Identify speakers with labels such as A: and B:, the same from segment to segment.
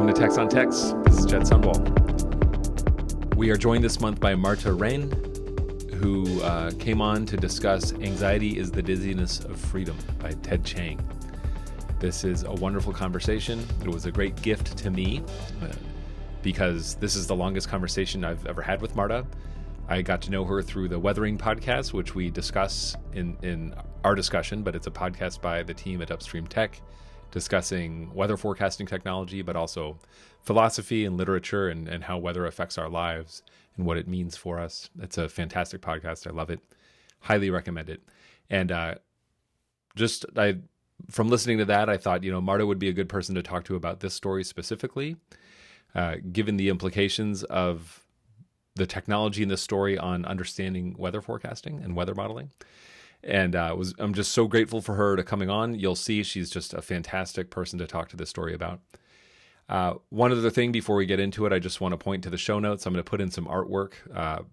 A: Welcome to Text on Text. This is Jed Sunwall. We are joined this month by Marta Regn, who came on to discuss Anxiety is the Dizziness of Freedom by Ted Chiang. This is a wonderful conversation. It was a great gift to me because this is the longest conversation I've ever had with Marta. I got to know her through the Weathering podcast, which we discuss in our discussion, but it's a podcast by the team at Upstream Tech discussing weather forecasting technology, but also philosophy and literature and how weather affects our lives and what it means for us. It's a fantastic podcast. I love it. Highly recommend it. And from listening to that, I thought, Marta would be a good person to talk to about this story specifically, given the implications of the technology in this story on understanding weather forecasting and weather modeling. And I'm just so grateful for her to coming on. You'll see she's just a fantastic person to talk to this story about. One other thing before we get into it, I just want to point to the show notes. I'm going to put in some artwork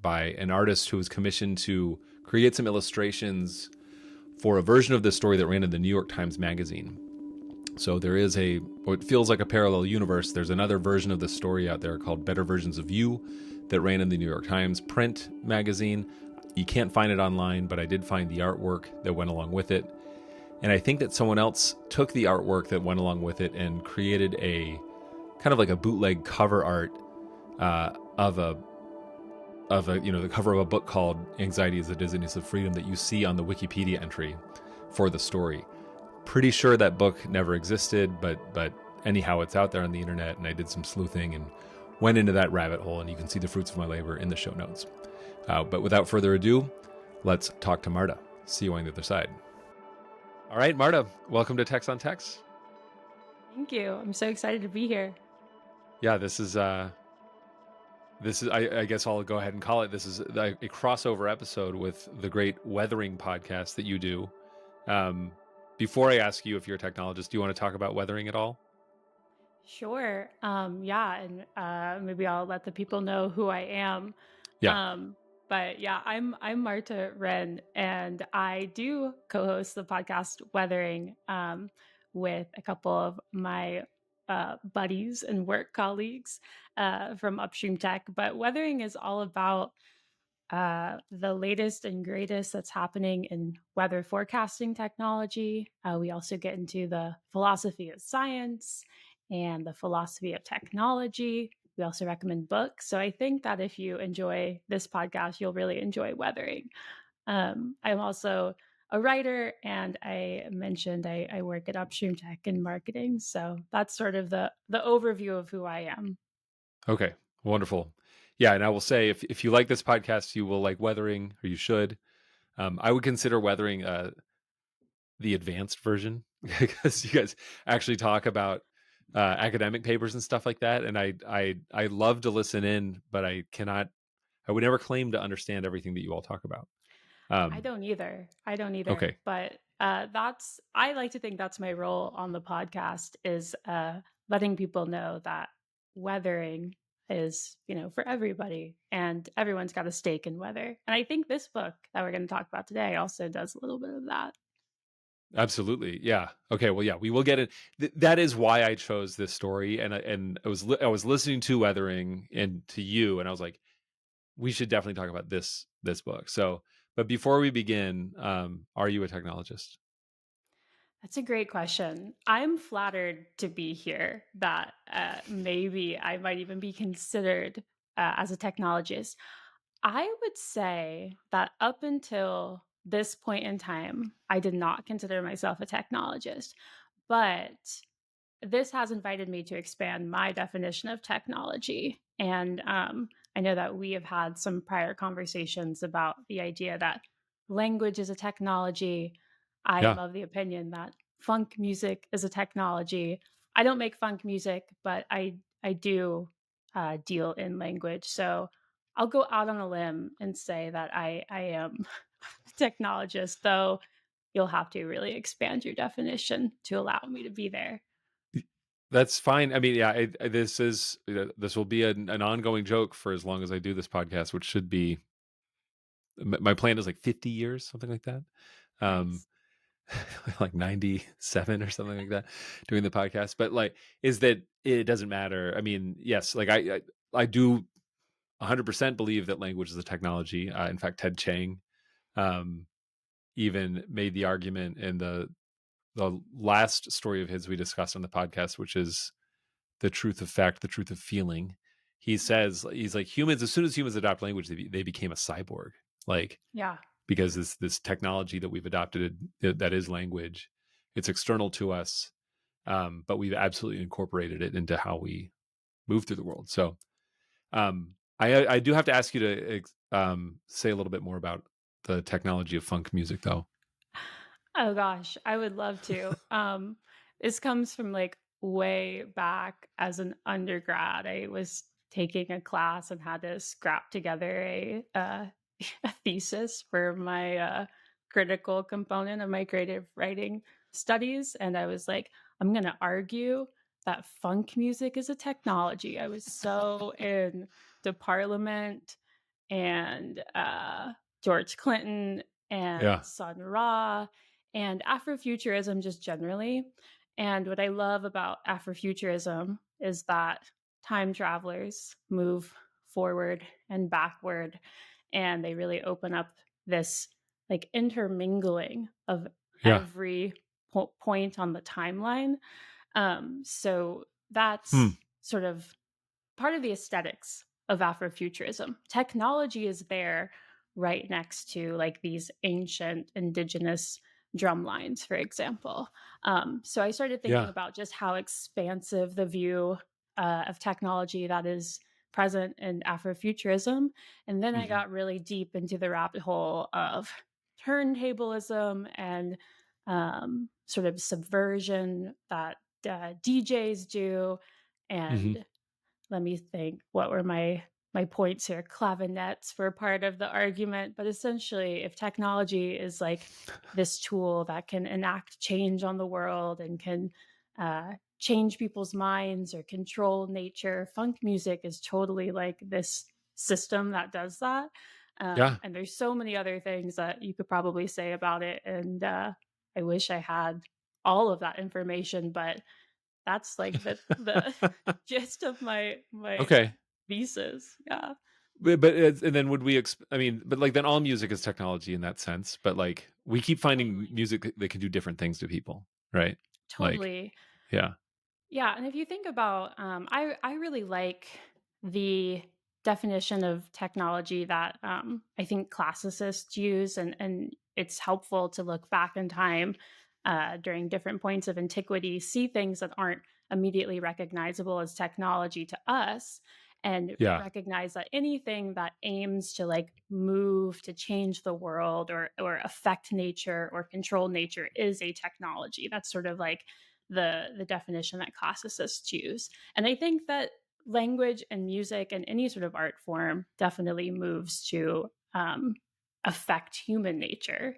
A: by an artist who was commissioned to create some illustrations for a version of this story that ran in the New York Times Magazine. So there is what feels like a parallel universe. There's another version of this story out there called Better Versions of You that ran in the New York Times print magazine. You can't find it online, but I did find the artwork that went along with it. And I think that someone else took the artwork that went along with it and created a kind of like a bootleg cover art of the cover of a book called Anxiety is the Dizziness of Freedom that you see on the Wikipedia entry for the story. Pretty sure that book never existed, but anyhow, it's out there on the internet, and I did some sleuthing and went into that rabbit hole, and you can see the fruits of my labor in the show notes. But without further ado, let's talk to Marta. See you on the other side. All right, Marta, welcome to Text on Text.
B: Thank you. I'm so excited to be here.
A: Yeah, this is I guess I'll go ahead and call it. This is a crossover episode with the great Weathering podcast that you do. Before I ask you if you're a technologist, do you want to talk about weathering at all?
B: Sure. And maybe I'll let the people know who I am.
A: Yeah.
B: But yeah, I'm Marta Regn, and I do co-host the podcast Weathering with a couple of my buddies and work colleagues from Upstream Tech. But Weathering is all about the latest and greatest that's happening in weather forecasting technology. We also get into the philosophy of science and the philosophy of technology. We also recommend books. So I think that if you enjoy this podcast, you'll really enjoy Weathering. I'm also a writer, and I mentioned I work at Upstream Tech in marketing. So that's sort of the overview of who I am.
A: Okay, wonderful. Yeah, and I will say, if you like this podcast, you will like Weathering, or you should. I would consider Weathering the advanced version because you guys actually talk about academic papers and stuff like that, and I love to listen in, but I would never claim to understand everything that you all talk about.
B: I don't either.
A: Okay.
B: But I like to think that's my role on the podcast is letting people know that weathering is, for everybody, and everyone's got a stake in weather. And I think this book that we're going to talk about today also does a little bit of that.
A: Absolutely. Yeah. Okay. Well, yeah, we will get it. That is why I chose this story. And I was listening to Weathering and to you, and I was like, we should definitely talk about this book. So, but before we begin, are you a technologist?
B: That's a great question. I'm flattered to be here, that maybe I might even be considered as a technologist. I would say that up until this point in time, I did not consider myself a technologist, but this has invited me to expand my definition of technology. And I know that we have had some prior conversations about the idea that language is a technology. I am
A: Yeah.
B: of the opinion that funk music is a technology. I don't make funk music, but I do deal in language. So I'll go out on a limb and say that I am a technologist, though you'll have to really expand your definition to allow me to be there.
A: That's fine. I mean, yeah, this will be an ongoing joke for as long as I do this podcast, which should be, my plan is like 50 years, something like that.
B: Nice.
A: like 97 or something like that, doing the podcast. But like, is that it doesn't matter. I mean, yes, like I do 100% believe that language is a technology. In fact, Ted Chiang um, even made the argument in the last story of his we discussed on the podcast, which is the truth of fact, the truth of feeling. He says, he's like, humans, as soon as humans adopt language, they became a cyborg. Like,
B: Yeah.
A: because this technology that we've adopted that is language, it's external to us, but we've absolutely incorporated it into how we move through the world. So I do have to ask you to say a little bit more about the technology of funk music, though.
B: Oh gosh, I would love to. This comes from like way back as an undergrad. I was taking a class and had to scrap together a thesis for my critical component of my creative writing studies, and I was like, I'm gonna argue that funk music is a technology. I was so into Parliament and George Clinton and
A: Yeah,
B: Sun Ra and Afrofuturism just generally. And what I love about Afrofuturism is that time travelers move forward and backward, and they really open up this like intermingling of
A: yeah.
B: every point on the timeline. So
A: Hmm.
B: that's sort of part of the aesthetics of Afrofuturism. Technology is there right next to like these ancient indigenous drum lines, for example. So I started thinking
A: Yeah.
B: about just how expansive the view of technology that is present in Afrofuturism. And then I
A: Hmm.
B: got really deep into the rabbit hole of turntablism and sort of subversion that DJs do,
A: Hmm.
B: and let me think, what were my points here? Clavinets were part of the argument, but essentially if technology is like this tool that can enact change on the world and can change people's minds or control nature, funk music is totally like this system that does that.
A: Yeah.
B: And there's so many other things that you could probably say about it, and I wish I had all of that information, but that's like the gist of my
A: Okay.
B: thesis. Yeah,
A: And then would we? I mean, but like then all music is technology in that sense. But like we keep finding
B: totally.
A: music that can do different things to people, right? Like,
B: Totally.
A: yeah,
B: Yeah, and if you think about, I really like the definition of technology that I think classicists use, and it's helpful to look back in time during different points of antiquity, see things that aren't immediately recognizable as technology to us, and
A: yeah,
B: recognize that anything that aims to like move to change the world or affect nature or control nature is a technology. That's sort of like the definition that classicists use. And I think that language and music and any sort of art form definitely moves to affect human nature.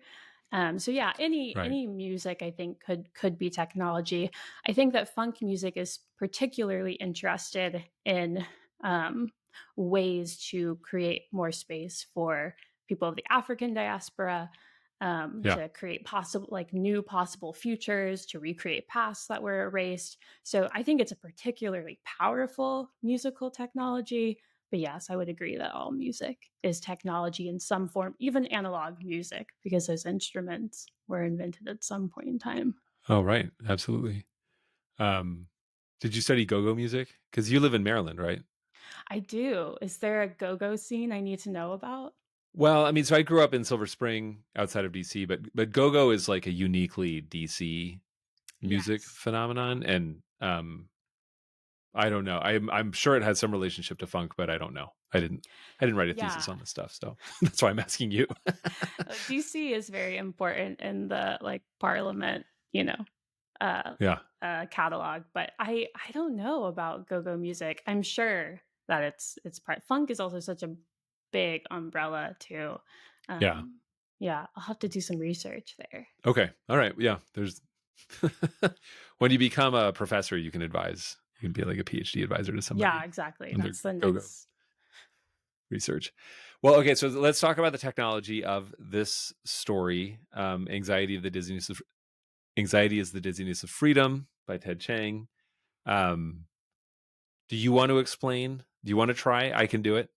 B: So yeah,
A: right,
B: any music I think could be technology. I think that funk music is particularly interested in um, ways to create more space for people of the African diaspora,
A: yeah.
B: to create possible like new possible futures, to recreate pasts that were erased. So I think it's a particularly powerful musical technology. But yes, I would agree that all music is technology in some form, even analog music, because those instruments were invented at some point in time.
A: Oh, right, absolutely. Um, did you study go-go music? Because you live in Maryland, right?
B: I do. Is there a go-go scene I need to know about?
A: Well, I mean, so I grew up in Silver Spring, outside of DC, but go-go is like a uniquely DC music
B: Yes. Yeah.
A: phenomenon, and I don't know. I'm sure it has some relationship to funk, but I don't know. I didn't write a thesis
B: Yeah.
A: on this stuff, so that's why I'm asking you.
B: DC is very important in the like parliament, you know, uh,
A: Yeah,
B: catalog, but I don't know about go-go music. I'm sure that it's part funk is also such a big umbrella too.
A: yeah.
B: Um, yeah, I'll have to do some research there.
A: Okay, all right. Yeah, there's when you become a professor, you can advise. You can be like a PhD advisor to
B: Yeah,
A: somebody
B: exactly.
A: on their
B: That's the
A: go-go
B: next.
A: research. Well, okay, so let's talk about the technology of this story, Anxiety of the Dizziness Anxiety is the Dizziness of Freedom by Ted Chiang. Do you want to explain? Do you want to try? I can do it.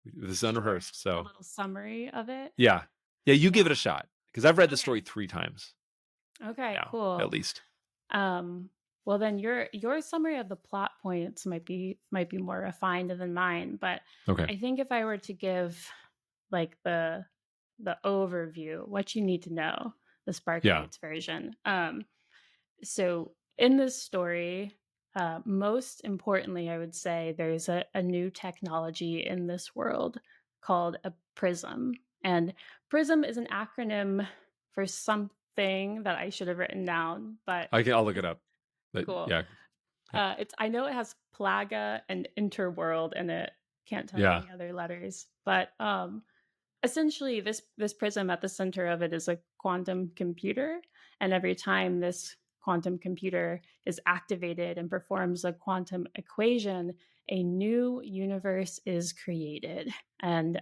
A: This is
B: Sure.
A: unrehearsed.
B: A
A: So
B: little summary of it.
A: yeah. Yeah, you give
B: Yeah.
A: it a shot. Because I've read the story
B: Okay.
A: 3 times
B: Okay,
A: now, at
B: cool.
A: least.
B: Um, well then your summary of the plot points might be more refined than mine, but
A: Okay.
B: I think if I were to give like the overview, what you need to know, the
A: Yeah.
B: Sparklights version. So in this story, most importantly, I would say there's a new technology in this world called a prism. And prism is an acronym for something that I should have written down, but
A: I'll look it up. But
B: cool.
A: yeah. Yeah.
B: It's I know it has plaga and interworld in it. Can't tell you
A: Yeah.
B: any other letters, but essentially this prism at the center of it is a quantum computer, and every time this quantum computer is activated and performs a quantum equation, a new universe is created, and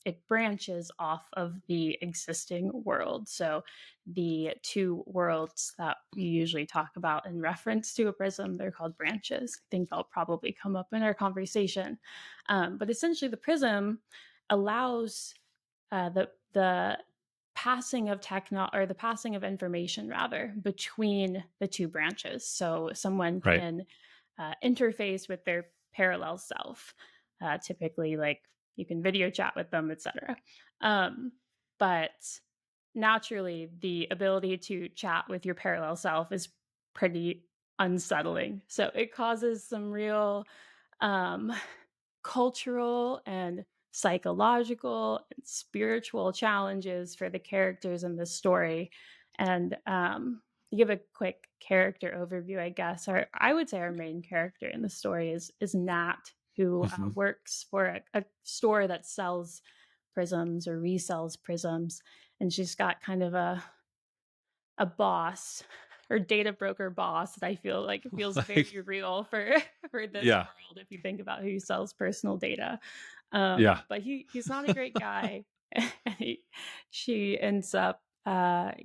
B: it branches off of the existing world. So the two worlds that we usually talk about in reference to a prism, they're called branches. I think they'll probably come up in our conversation, but essentially the prism allows the passing of the passing of information rather between the two branches. So someone
A: Right.
B: can interface with their parallel self. Typically, like you can video chat with them, etc. But naturally, the ability to chat with your parallel self is pretty unsettling. So it causes some real um, cultural and psychological and spiritual challenges for the characters in this story. And to give a quick character overview, I guess, I would say our main character in the story is Nat, who
A: Mhm.
B: works for a store that sells prisms or resells prisms, and she's got kind of a boss or data broker boss that I feel like feels
A: Like,
B: very real for for this
A: yeah.
B: world if you think about who sells personal data.
A: Yeah.
B: But he's not a great guy, and she ends up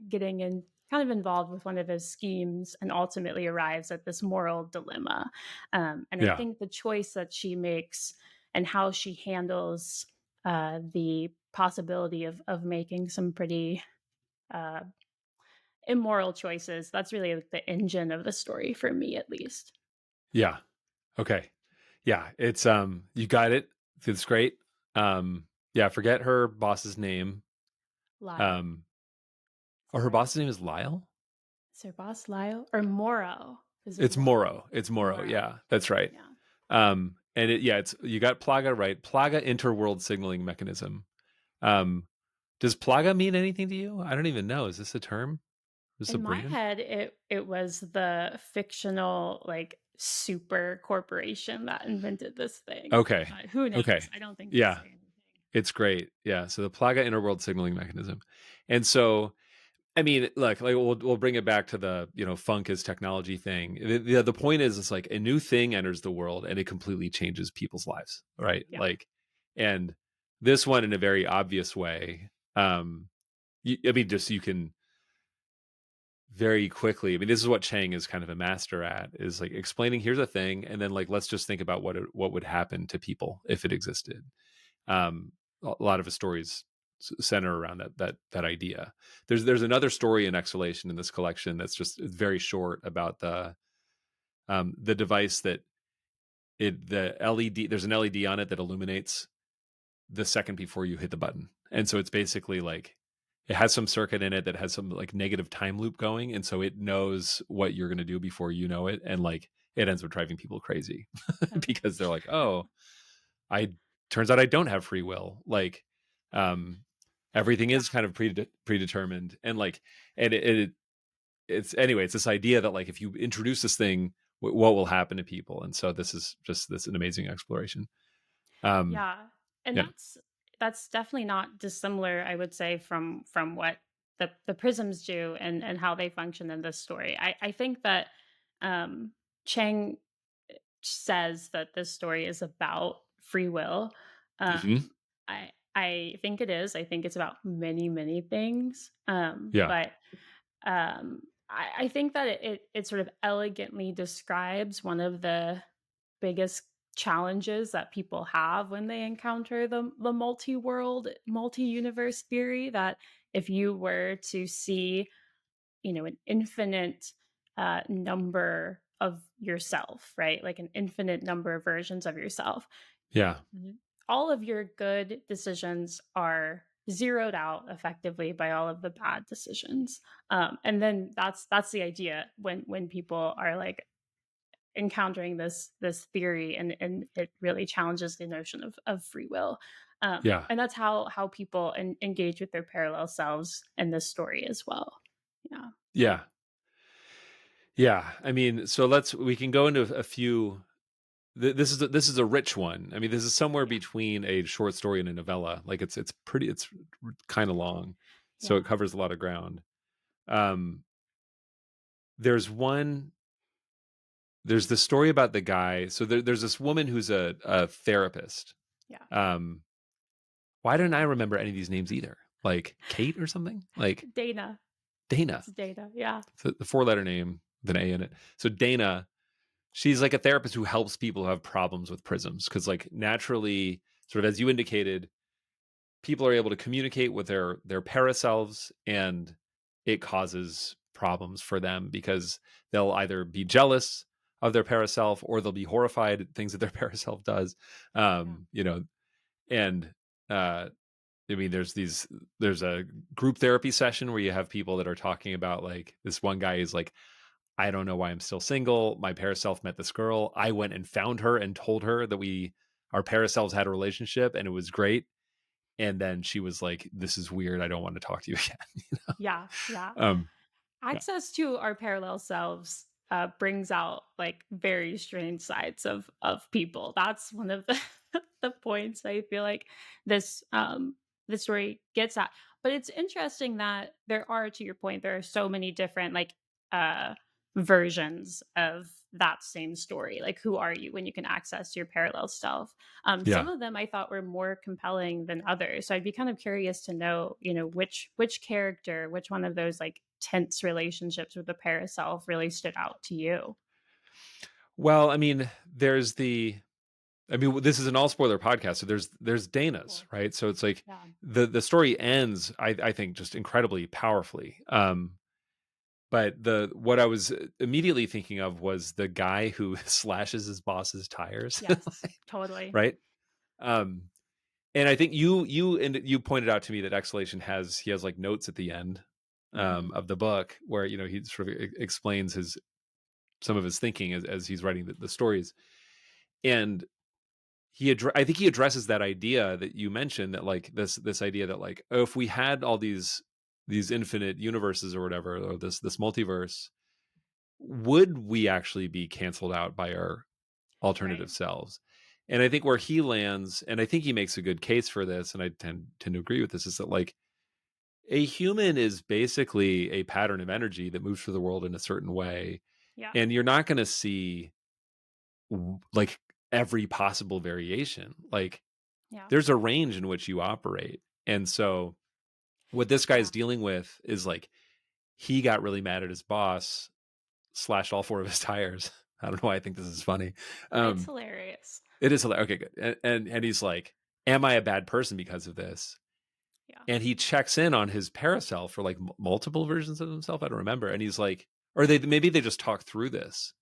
B: getting in kind of involved with one of his schemes and ultimately arrives at this moral dilemma. And I
A: Yeah.
B: think the choice that she makes and how she handles the possibility of making some pretty uh, immoral choices. That's really like the engine of the story for me, at least.
A: Yeah. Okay. Yeah. It's you got it. It's great. Yeah, forget her boss's name.
B: Lyle.
A: Um
B: Is
A: or
B: that
A: her
B: right?
A: boss's name is Lyle?
B: Sir Boss Lyle or Moro? Is it
A: It's
B: Moro?
A: Moro. It's Moro.
B: Moro.
A: Yeah, that's right.
B: Yeah.
A: And it's you got Plaga right. Plaga interworld signaling mechanism. Um, does Plaga mean anything to you? I don't even know. Is this a term? Is this a
B: In my
A: brand?
B: head, it was the fictional like super corporation that invented this thing.
A: Okay.
B: Who
A: Okay.
B: knows? I don't think they
A: Yeah,
B: say anything.
A: it's great. Yeah. So the Plaga interworld signaling mechanism. And so I mean, look, like we'll bring it back to the funk is technology thing. The point is, it's like a new thing enters the world and it completely changes people's lives, right?
B: Yeah.
A: Like, and this one in a very obvious way. I mean, just you can very quickly. I mean, this is what Chang is kind of a master at, is like explaining here's a thing, and then like let's just think about what would happen to people if it existed. A lot of his stories center around that idea. There's another story in Exhalation in this collection that's just very short about the device that the LED, there's an LED on it that illuminates the second before you hit the button, and so it's basically like it has some circuit in it that has some like negative time loop going, and so it knows what you're going to do before you know it, and like it ends up driving people crazy
B: Okay.
A: because they're like, oh, I turns out I don't have free will. Like, um, everything
B: Yeah.
A: is kind of predetermined, and like, and it's anyway. It's this idea that like if you introduce this thing, what will happen to people? And so this is just this an amazing exploration. Um,
B: Yeah. And
A: yeah.
B: that's definitely not dissimilar, I would say, from what the prisms do and how they function in this story. I think that um Chang says that this story is about free will.
A: Hmm.
B: I think it is. I think it's about many things.
A: Yeah.
B: But I think that it sort of elegantly describes one of the biggest challenges that people have when they encounter the multi-world, multi-universe theory, that if you were to see, an infinite number of yourself, right? Like an infinite number of versions of yourself,
A: Yeah.
B: Mhm. All of your good decisions are zeroed out effectively by all of the bad decisions. And then that's the idea when people are like encountering this theory, and it really challenges the notion of free will.
A: Yeah.
B: And that's how people engage with their parallel selves in this story as well. Yeah.
A: Yeah. Yeah. I mean, so we can go into a few. This is a rich one. I mean, this is somewhere
B: Yeah.
A: between a short story and a novella. Like it's kind of long, so it
B: Yeah.
A: covers a lot of ground. Um, there's one. There's the story about the guy. So there's this woman who's a therapist.
B: Yeah.
A: Um, why didn't I remember any of these names either? Like Kate or something? Like
B: Dana.
A: Dana.
B: It's Dana. Yeah.
A: So the four-letter name with an A in it. So Dana, she's like a therapist who helps people who have problems with prisms, because like naturally, sort of as you indicated, people are able to communicate with their paraselves, and it causes problems for them because they'll either be jealous of their paraself, or they'll be horrified at things that their paraself does.
B: Yeah.
A: And I mean, there's a group therapy session where you have people that are talking about, like, this one guy is like, I don't know why I'm still single. My paraself met this girl. I went and found her and told her that our paraselves had a relationship, and it was great. And then she was like, "This is weird. I don't want to talk to you again."
B: Yeah. Yeah.
A: um, yeah,
B: Access to our parallel selves brings out like very strange sides of people. That's one of the the points I feel like this story gets at. But it's interesting that there are, to your point, there are so many different like uh versions of that same story. Like, who are you when you can access your parallel self? Some
A: yeah.
B: of them I thought were more compelling than others. So I'd be kind of curious to know, which character, which one of those like tense relationships with the paraself really stood out to you.
A: Well, I mean, this is an all spoiler podcast, so there's Dana's,
B: Cool.
A: right? So it's like
B: Yeah.
A: the story ends, I think, just incredibly powerfully. But the what I was immediately thinking of was the guy who slashes his boss's tires,
B: Yes, totally.
A: right? Um, and I think you pointed out to me that Exhalation he has like notes at the end
B: Hmm.
A: of the book where he sort of explains some of his thinking as he's writing the stories, and I think he addresses that idea that you mentioned, that like this idea that, like, oh, if we had all these infinite universes or whatever, or this multiverse, would we actually be canceled out by our
B: Right.
A: alternative selves? And I think where he lands, and I think he makes a good case for this, and I tend to agree with this, is that like a human is basically a pattern of energy that moves through the world in a certain way,
B: Yeah.
A: and you're not going to see like every possible variation. Like,
B: Yeah.
A: there's a range in which you operate. And so what this guy
B: Yeah.
A: is dealing with is like, he got really mad at his boss, slashed all four of his tires. I don't know why I think this is funny.
B: It's
A: Um,
B: hilarious.
A: it is hilarious. Okay, good. And he's like, am I a bad person because of this?
B: Yeah.
A: And he checks in on his paraself for like multiple versions of himself. I don't remember. And he's like, or maybe they just talk through this.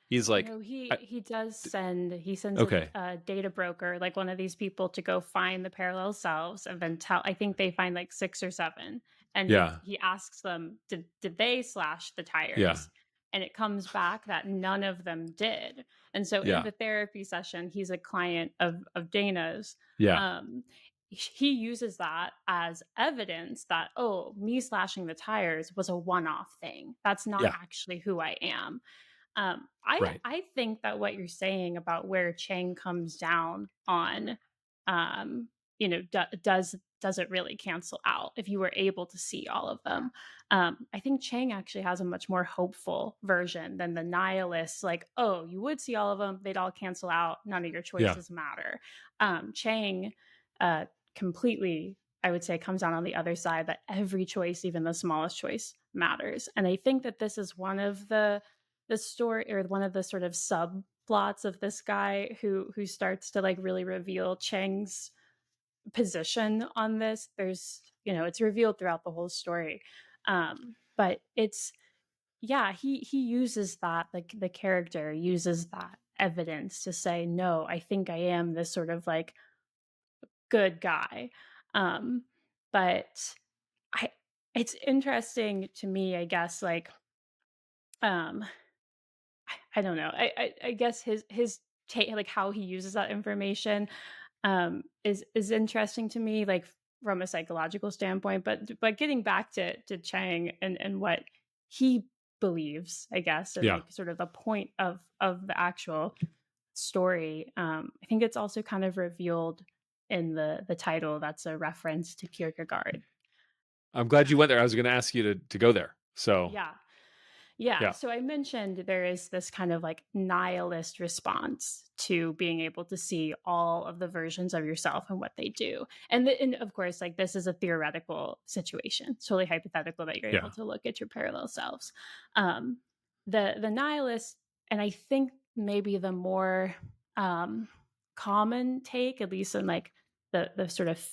A: He's like,
B: No, he
A: I,
B: he does send he sends
A: okay,
B: a data broker, like one of these people, to go find the parallel selves, and then tell. I think they find like six or seven, and
A: yeah,
B: he asks them, did they slash the
A: yeah,
B: tires? And it comes back that none of them did. And so in
A: yeah,
B: the therapy session, he's a client of Dana's.
A: yeah,
B: Um, he uses that as evidence that, oh, me slashing the tires was a one-off thing. That's not
A: yeah,
B: actually who I am. I
A: right,
B: I think that what you're saying about where Chang comes down on, um, does it really cancel out if you were able to see all of them? I think Chang actually has a much more hopeful version than the nihilist, like, oh, you would see all of them, they'd all cancel out, none of your
A: yeah,
B: choices matter. Chang completely. I would say comes out on the other side, that every choice, even the smallest choice, matters. And I think that this is one of the story, or one of the sort of subplots of this guy who starts to like really reveal Chang's position on this. There's, it's revealed throughout the whole story. But it's, yeah, he uses that, like the character uses that evidence to say, no, I think I am this sort of like good guy. Um, but I it's interesting to me, I guess, like um I don't know. I guess his take, like how he uses that information, is interesting to me, like from a psychological standpoint. But getting back to Chang and what he believes, I guess, and
A: Yeah.
B: like sort of the point of the actual story. I think it's also kind of revealed in the title. That's a reference to Kierkegaard.
A: I'm glad you went there. I was going to ask you to go there. So,
B: Yeah. Yeah.
A: yeah.
B: So I mentioned there is this kind of like nihilist response to being able to see all of the versions of yourself and what they do. And of course, like this is a theoretical situation, it's totally hypothetical that you're able
A: Yeah.
B: to look at your parallel selves. Um, the nihilist, and I think maybe the more um, common take, at least in like the sort of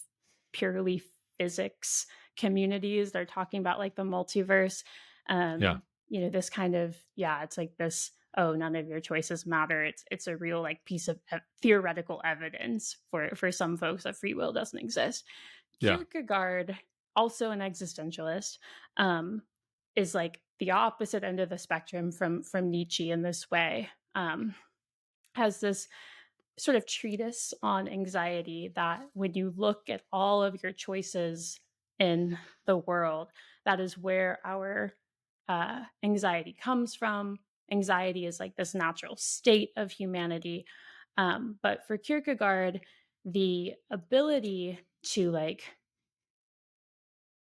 B: purely physics communities, they're talking about like the multiverse.
A: Yeah.
B: Um, this kind of, yeah, it's like this, oh, none of your choices matter. It's a real like piece of theoretical evidence for some folks that free will doesn't exist.
A: Yeah.
B: Kierkegaard, also an existentialist, um, is like the opposite end of the spectrum from Nietzsche in this way. Has this sort of treatise on anxiety that when you look at all of your choices in the world, that is where our anxiety comes from. Anxiety is like this natural state of humanity. But for Kierkegaard, the ability to like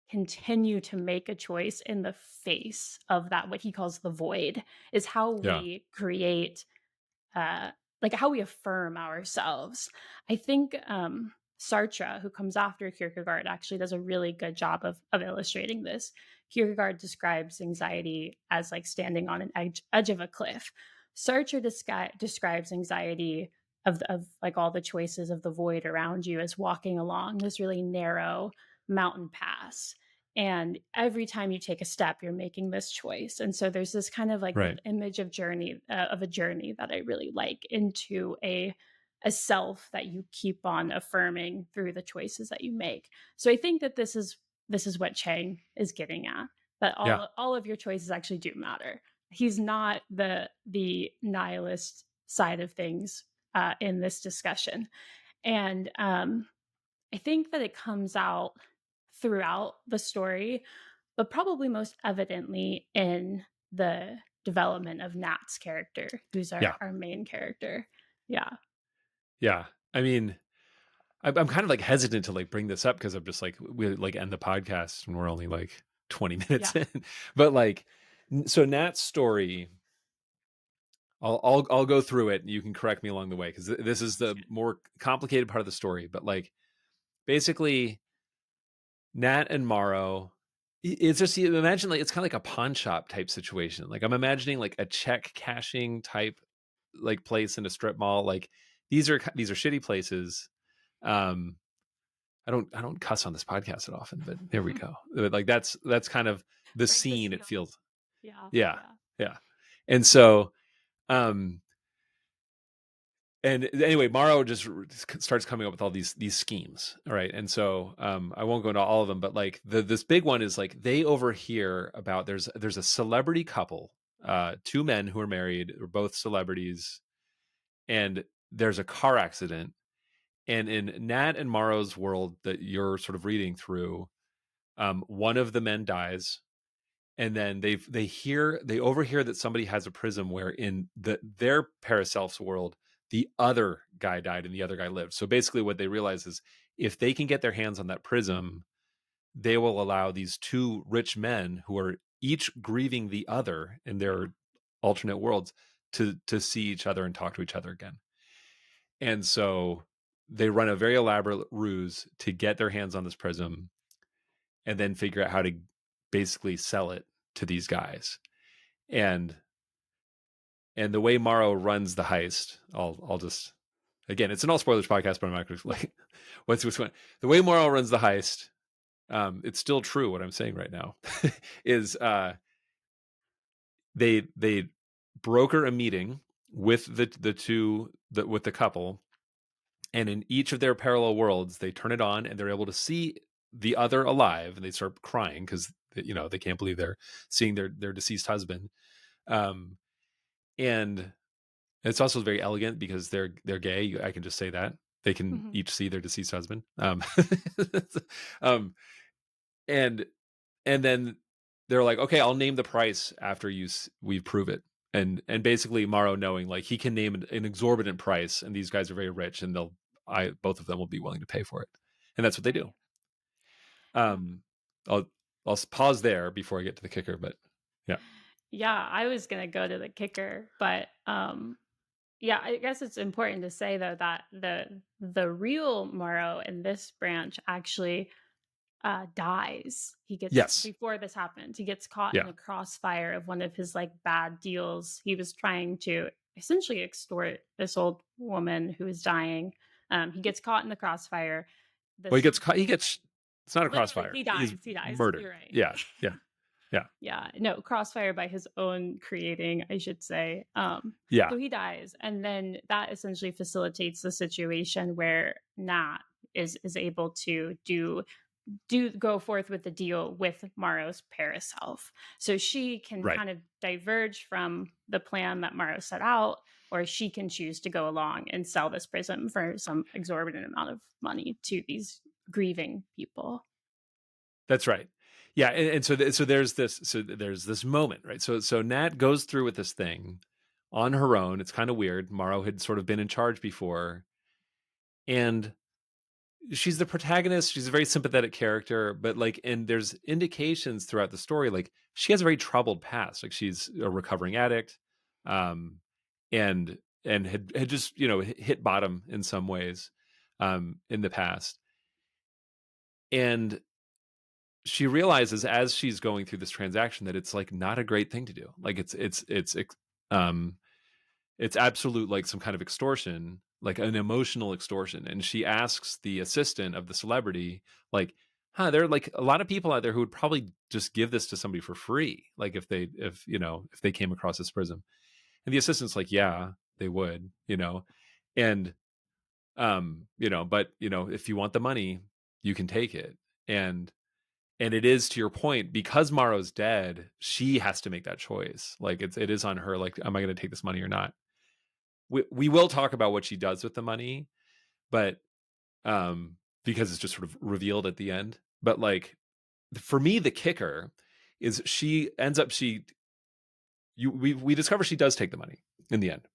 B: continue to make a choice in the face of that, what he calls the void, is how
A: Yeah.
B: we create uh, like how we affirm ourselves. I think Sartre, who comes after Kierkegaard, actually does a really good job of illustrating this. Kierkegaard describes anxiety as like standing on an edge of a cliff. Sartre describes anxiety of like all the choices of the void around you as walking along this really narrow mountain pass, and every time you take a step you're making this choice. And so there's this kind of like
A: Right.
B: image of a journey that I really like into a self that you keep on affirming through the choices that you make. So I think that this is what Chang is getting at, that
A: Yeah.
B: all of your choices actually do matter. He's not the nihilist side of things in this discussion. And I think that it comes out throughout the story, but probably most evidently in the development of Nat's character, who's
A: Yeah.
B: our main character. Yeah.
A: Yeah. I mean, I'm kind of like hesitant to like bring this up because I'm just like, we like end the podcast and we're only like 20
B: Yeah.
A: minutes in. But like, so Nat's story, I'll go through it and you can correct me along the way because this is
B: That's
A: the
B: good.
A: more complicated part of the story. But like, basically, Nat and Morrow, it's just, you imagine like it's kind of like a pawn shop type situation. Like I'm imagining like a check cashing type like place in a strip mall. Like these are shitty places. Um, I don't cuss on this podcast that often, but there we go. Like that's kind of the
B: Break the
A: scene it
B: seal.
A: feels.
B: Yeah.
A: Yeah.
B: Yeah.
A: Yeah. And so um and anyway, Morrow just starts coming up with all these schemes. All right. And so I won't go into all of them, but like this big one is like they overhear about there's a celebrity couple, two men who are married, are both celebrities, and there's a car accident. And in Nat and Morrow's world that you're sort of reading through, one of the men dies, and then they overhear that somebody has a prism where in their Paracelf's world the other guy died and the other guy lived. So basically what they realize is if they can get their hands on that prism, they will allow these two rich men who are each grieving the other in their alternate worlds to see each other and talk to each other again. And so they run a very elaborate ruse to get their hands on this prism and then figure out how to basically sell it to these guys. And the way Morrow runs the heist, I'll just, again, it's an all spoilers podcast, but I'm not going to like what's the way Morrow runs the heist. It's still true what I'm saying right now is they broker a meeting with with the couple, and in each of their parallel worlds they turn it on and they're able to see the other alive, and they start crying because they can't believe they're seeing their deceased husband. And it's also very elegant because they're gay. I can just say that they can
B: Mhm.
A: each see their deceased husband. Um, and then they're like, okay, I'll name the price after we prove it. And basically Morrow, knowing like he can name an exorbitant price, and these guys are very rich, and both of them will be willing to pay for it, and that's what they do.
B: Right. Yeah.
A: I'll pause there before I get to the kicker, but yeah.
B: Yeah, I was gonna go to the kicker, but yeah, I guess it's important to say though that the real Morrow in this branch actually dies. He gets
A: Yes.
B: Before this happens, he gets caught in
A: Yeah.
B: the crossfire of one of his like bad deals. He was trying to essentially extort this old woman who is dying. He gets caught in the crossfire.
A: Well, he
B: This
A: gets caught. He gets. It's not a
B: Literally,
A: crossfire.
B: he
A: He's
B: dies. He dies.
A: murdered.
B: You're right.
A: Yeah. Yeah. Yeah.
B: Yeah, no, crossfire by his own creating, I should say.
A: Yeah.
B: So he dies, and then that essentially facilitates the situation where Nat is able to go forth with the deal with Morrow's paraself. So she can
A: Right.
B: kind of diverge from the plan that Morrow set out, or she can choose to go along and sell this prism for some exorbitant amount of money to these grieving people.
A: That's right. Yeah, and so there's this moment, right? So Nat goes through with this thing on her own. It's kind of weird. Morrow had sort of been in charge before, and she's the protagonist. She's a very sympathetic character, but like, and there's indications throughout the story, like she has a very troubled past. Like she's a recovering addict, um, and had just hit bottom in some ways, in the past, and she realizes as she's going through this transaction that it's like not a great thing to do. Like um it's absolute, like some kind of extortion, like an emotional extortion. And she asks the assistant of the celebrity, like, there are like a lot of people out there who would probably just give this to somebody for free, like if they came across this prism. And the assistant's like, yeah, they would, and but if you want the money, you can take it. and it is, to your point, because Morrow's dead, she has to make that choice. Like it is on her. Like, am I going to take this money or not? We will talk about what she does with the money, but because it's just sort of revealed at the end. But like for me, the kicker is she ends up we discover she does take the money in the end.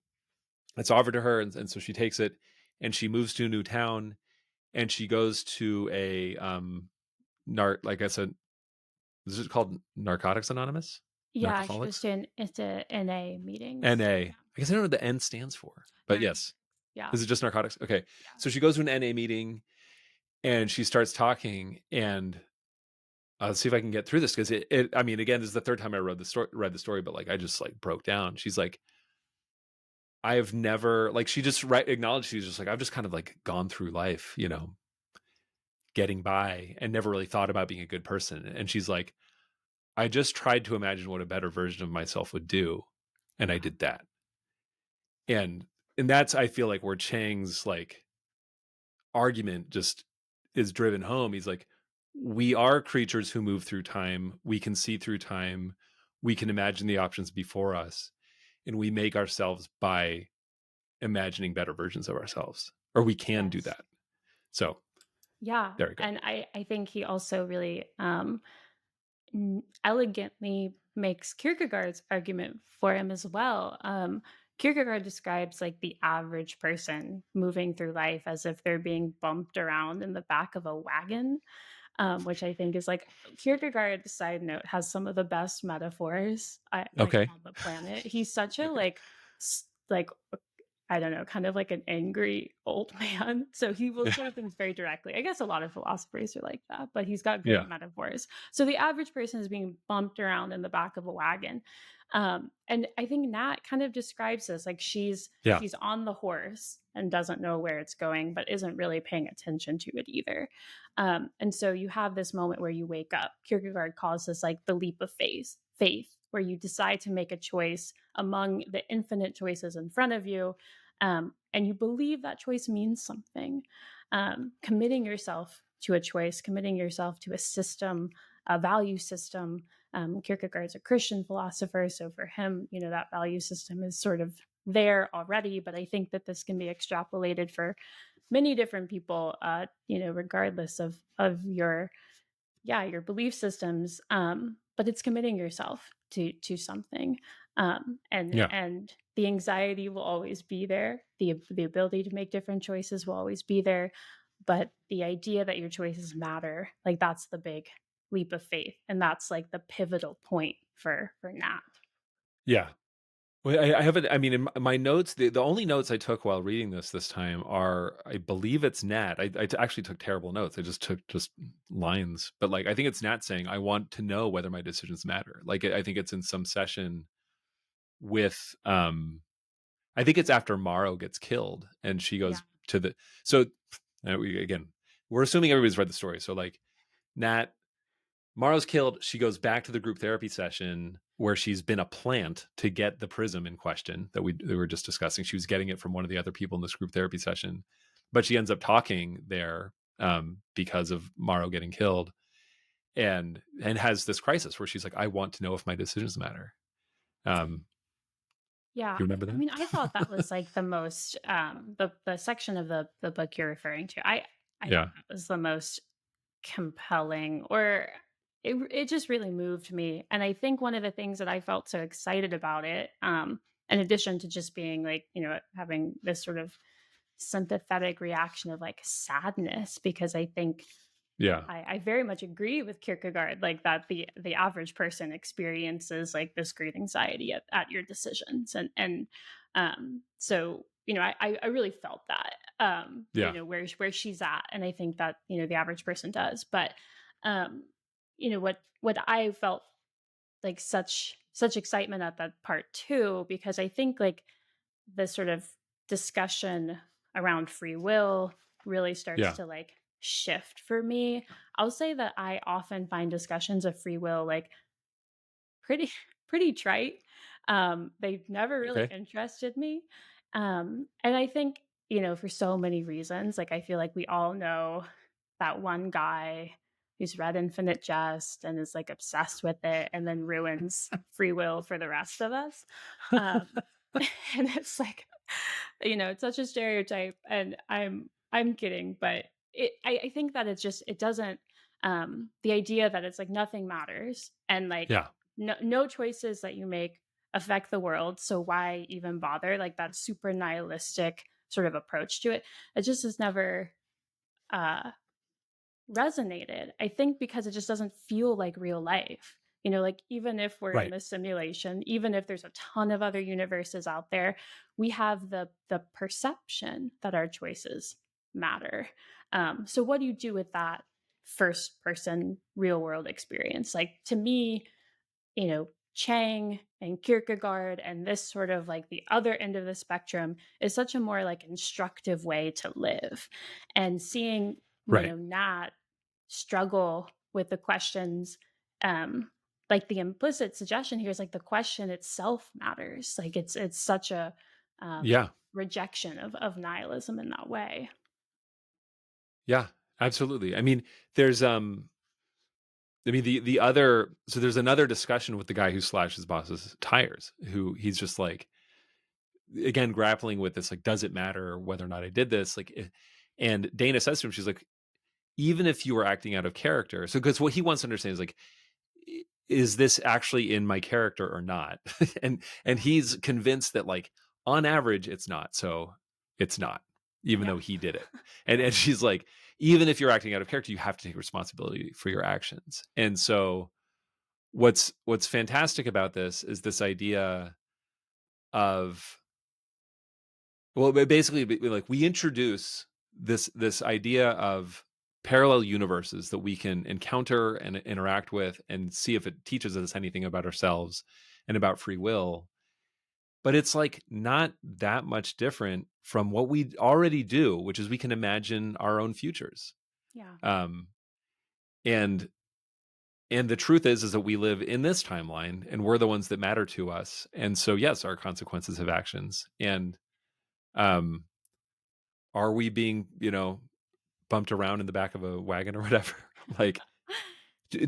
A: It's offered to her, and so she takes it, and she moves to a new town, and she goes to a like I said, is it called Narcotics Anonymous?
B: Yeah, she goes
A: Narcoholics?
B: to NA meetings.
A: NA.
B: Yeah.
A: I guess I don't know what the N stands for, but
B: Narcotics.
A: yes.
B: Yeah.
A: Is it just narcotics? Okay.
B: Yeah.
A: So she goes to an NA meeting and she starts talking, and let's see if I can get through this, because I mean, again, this is the third time I read the story, but like I just like broke down. She's like, I have never, like, she just acknowledged, she's just like, I've just kind of like gone through life, getting by, and never really thought about being a good person. And she's like, I just tried to imagine what a better version of myself would do, and I
B: Yeah.
A: did that. And that's, I feel like, where Chiang's like argument just is driven home. He's like, we are creatures who move through time. We can see through time. We can imagine the options before us, and we make ourselves by imagining better versions of ourselves, or we can do
B: Yes.
A: that. So
B: Yeah.
A: there we go.
B: And I think he also really elegantly makes Kierkegaard's argument for him as well. Kierkegaard describes like the average person moving through life as if they're being bumped around in the back of a wagon, which I think is like Kierkegaard. Side note, has some of the best metaphors like
A: Okay.
B: on the planet. He's such a like I don't know, kind of like an angry old man. So he will say things very directly. I guess a lot of philosophers are like that, but he's got
A: Yeah.
B: great metaphors. So the average person is being bumped around in the back of a wagon. And I think Nat kind of describes this like
A: Yeah.
B: she's on the horse and doesn't know where it's going, but isn't really paying attention to it either. And so you have this moment where you wake up. Kierkegaard calls this like the leap of faith, where you decide to make a choice among the infinite choices in front of you, and you believe that choice means something. Committing yourself to a choice, committing yourself to a system, a value system. Kierkegaard's a Christian philosopher, so for him, that value system is sort of there already. But I think that this can be extrapolated for many different people, regardless of your belief systems. But it's committing yourself to something, and
A: Yeah.
B: the anxiety will always be there. The ability to make different choices will always be there, but the idea that your choices matter, like that's the big leap of faith, and that's like the pivotal point for Nat.
A: Yeah. Well, I haven't. I mean, in my notes, the only notes I took while reading this time are, I believe it's Nat. Actually took terrible notes. I just took just lines, but like I think it's Nat saying, "I want to know whether my decisions matter." Like I think it's in some session with, I think it's after Morrow gets killed, and she
B: Yeah.
A: goes to the. So again, we're assuming everybody's read the story. So like Nat Morrow's killed. She goes back to the group therapy session where she's been a plant to get the prism in question that we were just discussing. She was getting it from one of the other people in this group therapy session, but she ends up talking there, because of Morrow getting killed, and has this crisis where she's like, I want to know if my decisions matter. Do
B: Yeah,
A: you remember
B: I
A: that?
B: mean, I thought that was like the most the section of the book you're referring to. I thought
A: Yeah.
B: that was the most compelling, or it just really moved me. And I think one of the things that I felt so excited about it, in addition to just being like, having this sort of sympathetic reaction of like sadness, because I think
A: Yeah.
B: I very much agree with Kierkegaard, like that the average person experiences like this great anxiety at your decisions, so I really felt that,
A: Yeah.
B: where she's at, and I think that the average person does, but what I felt like such excitement at that part too, because I think like the sort of discussion around free will really starts
A: Yeah.
B: to like shift for me. I'll say that I often find discussions of free will like pretty pretty trite. They've never really
A: Okay.
B: interested me. And I think, for so many reasons, like I feel like we all know that one guy who's read Infinite Jest and is like obsessed with it and then ruins free will for the rest of us. Um, and it's like, it's such a stereotype, and I'm kidding, but I think that it doesn't, the idea that it's like nothing matters, and like
A: Yeah.
B: no choices that you make affect the world, so why even bother, like that super nihilistic sort of approach to it, it just has never uh resonated, I think, because it just doesn't feel like real life. Like even if we're in
A: Right.
B: this simulation, even if there's a ton of other universes out there, we have the perception that our choices matter. So what do you do with that first person real world experience? Like to me, Chang and Kierkegaard and this sort of like the other end of the spectrum is such a more like instructive way to live. And seeing,
A: Right.
B: Nat struggle with the questions, um, like the implicit suggestion here is like the question itself matters. Like it's such a
A: Yeah.
B: rejection of nihilism in that way.
A: Yeah. Absolutely. I mean, there's the other, so there's another discussion with the guy who slashed his boss's tires, who he's just like, again, grappling with this, like, does it matter whether or not I did this? Like, and Dana says to him, she's like, even if you were acting out of character, so because what he wants to understand is like, is this actually in my character or not? And he's convinced that like on average it's not, so it's not, even
B: Yeah.
A: though he did it. And she's like, even if you're acting out of character, you have to take responsibility for your actions. And so what's fantastic about this is this idea of, Well, but basically, like we introduce this idea of parallel universes that we can encounter and interact with and see if it teaches us anything about ourselves and about free will. But it's like not that much different from what we already do, which is we can imagine our own futures.
B: Yeah.
A: Um, and and the truth is that we live in this timeline and we're the ones that matter to us. And so yes, our consequences have actions. And um, are we being, bumped around in the back of a wagon or whatever? Like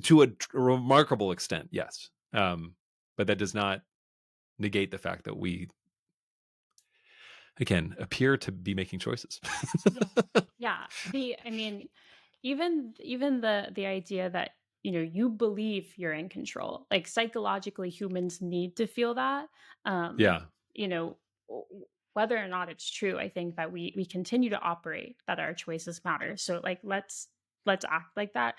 A: to a remarkable extent, yes. But that does not negate the fact that we, again, appear to be making choices.
B: Yeah. Yeah. I mean, even the idea that, you believe you're in control. Like psychologically, humans need to feel that. Um,
A: Yeah.
B: you know, whether or not it's true, I think that we continue to operate that our choices matter. So like let's act like that.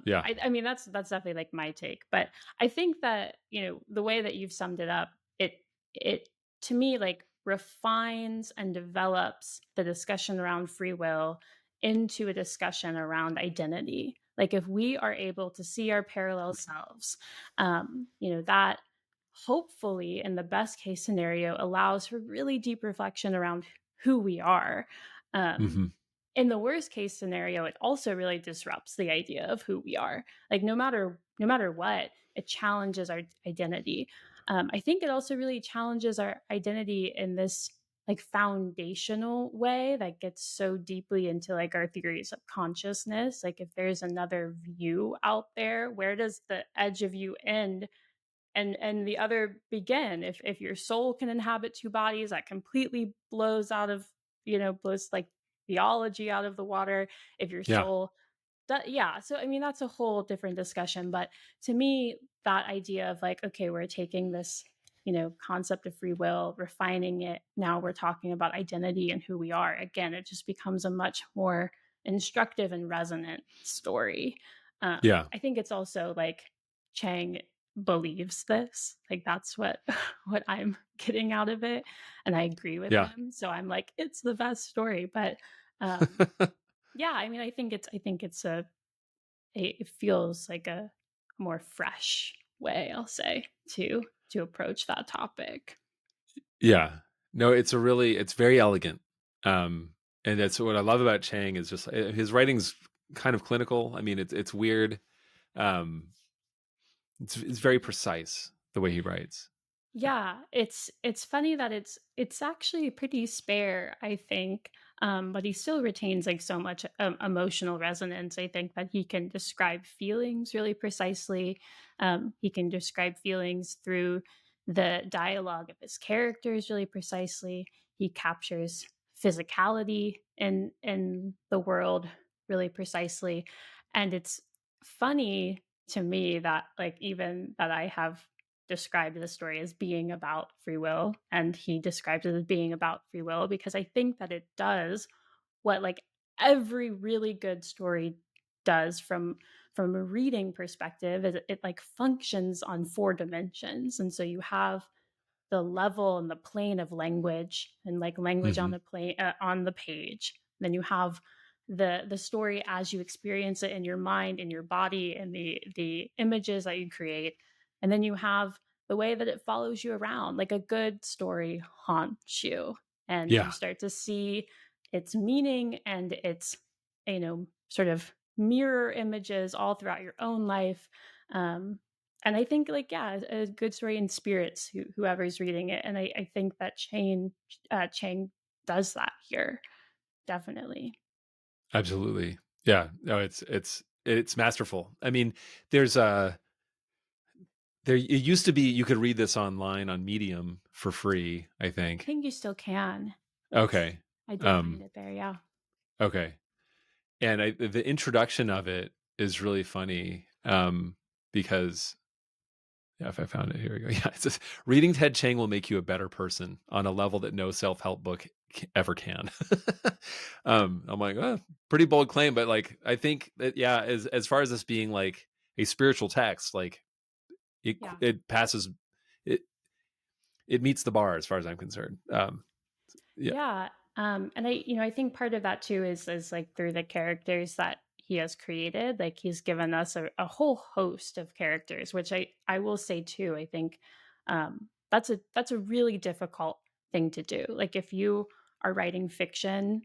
A: Yeah.
B: I mean that's definitely like my take. But I think that, the way that you've summed it up, it to me like refines and develops the discussion around free will into a discussion around identity. Like if we are able to see our parallel selves, that hopefully in the best case scenario allows for really deep reflection around who we are. Um,
A: Hmm.
B: in the worst case scenario, it also really disrupts the idea of who we are. Like no matter what, it challenges our identity. I think it also really challenges our identity in this like foundational way that gets so deeply into like our theories of consciousness. Like if there's another view out there, where does the edge of you end and the other begin? If your soul can inhabit two bodies, that completely blows like theology out of the water. If your
A: Yeah.
B: soul yeah, so I mean that's a whole different discussion, but to me that idea of like, okay, we're taking this, concept of free will, refining it, now we're talking about identity and who we are, again, it just becomes a much more instructive and resonant story.
A: Yeah.
B: I think it's also like Chang believes this, like that's what what I'm getting out of it, and I agree with
A: Yeah.
B: him, so I'm like it's the best story. But yeah, I mean, I think it's it feels like a more fresh way, I'll say, to approach that topic.
A: Yeah. No, it's very elegant. Um, and that's what I love about Chang is just his writing's kind of clinical. I mean, it's weird. Um, it's very precise the way he writes.
B: Yeah, it's funny that it's actually pretty spare, I think, but he still retains like so much emotional resonance. I think that he can describe feelings really precisely. He can describe feelings through the dialogue of his characters really precisely. He captures physicality in the world really precisely, and it's funny to me that like even that I have described the story as being about free will and he describes it as being about free will, because I think that it does what like every really good story does from a reading perspective, is it like functions on four dimensions. And so you have the level and the plane of language, and like language on
A: Hmm.
B: the plane on the page. Then you have the story as you experience it in your mind, in your body, and the images that you create. And then you have the way that it follows you around. Like a good story haunts you, and you
A: Yeah.
B: start to see its meaning and its sort of mirror images all throughout your own life. And I think like yeah, a good story inspirits whoever's reading it, and I think that Chang does that here, definitely.
A: Absolutely. Yeah. No, it's masterful. I mean, there's a there it used to be you could read this online on Medium for free, I
B: I
A: think.
B: think you still can.
A: Okay.
B: I did find
A: Um,
B: it there, yeah.
A: okay. And the introduction of it is really funny because yeah, if I found it, here we go. Yeah, it says reading Ted Chiang will make you a better person on a level that no self-help book ever can. I'm like, oh, pretty bold claim, but like, I think that yeah, as far as this being like a spiritual text, like
B: Yeah.
A: it passes, it it meets the bar as far as I'm concerned. Yeah.
B: Yeah. And I think part of that too is like through the characters that he has created. Like he's given us a whole host of characters, which I will say too. I think that's a really difficult thing to do. Like if you are writing fiction,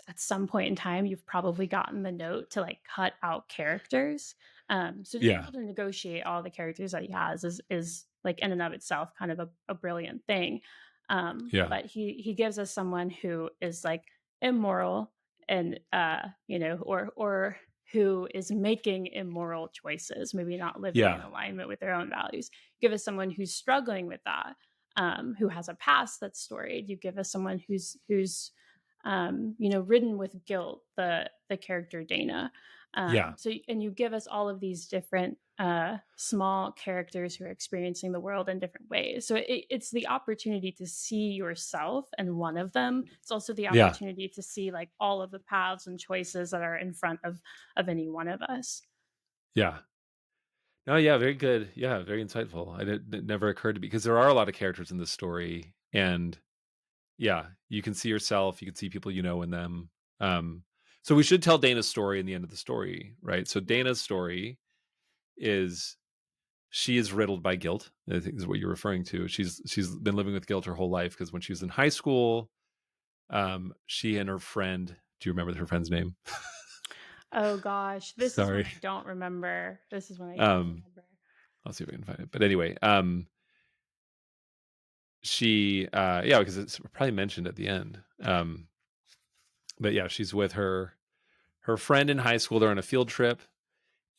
B: at some point in time you've probably gotten the note to like cut out characters, so to be
A: Yeah.
B: able to negotiate all the characters that he has is like in and of itself kind of a brilliant thing.
A: Yeah.
B: But he gives us someone who is like immoral, and or who is making immoral choices, maybe not living in
A: Yeah.
B: alignment with their own values. Give us someone who's struggling with that, who has a past that's storied. You give us someone who's ridden with guilt, the character Dana.
A: Yeah.
B: And you give us all of these different small characters who are experiencing the world in different ways. So it's the opportunity to see yourself and one of them. It's also the
A: Yeah.
B: opportunity to see like all of the paths and choices that are in front of any one of us.
A: Yeah. No, yeah, very good. Yeah, very insightful. It never occurred to me because there are a lot of characters in this story, and yeah, you can see yourself, you can see people you know in them. Um, so we should tell Dana's story in the end of the story, right? So
B: Yeah.
A: Dana's story is she is riddled by guilt. I think is what you're referring to. She's been living with guilt her whole life because when she was in high school, she and her friend. Do you remember her friend's name?
B: Oh gosh, this is when
A: Sorry.
B: I don't remember. This is when I don't
A: Um,
B: remember.
A: I'll see if I can find it. But anyway, she yeah, because it's probably mentioned at the end. But yeah, she's with her friend in high school. They're on a field trip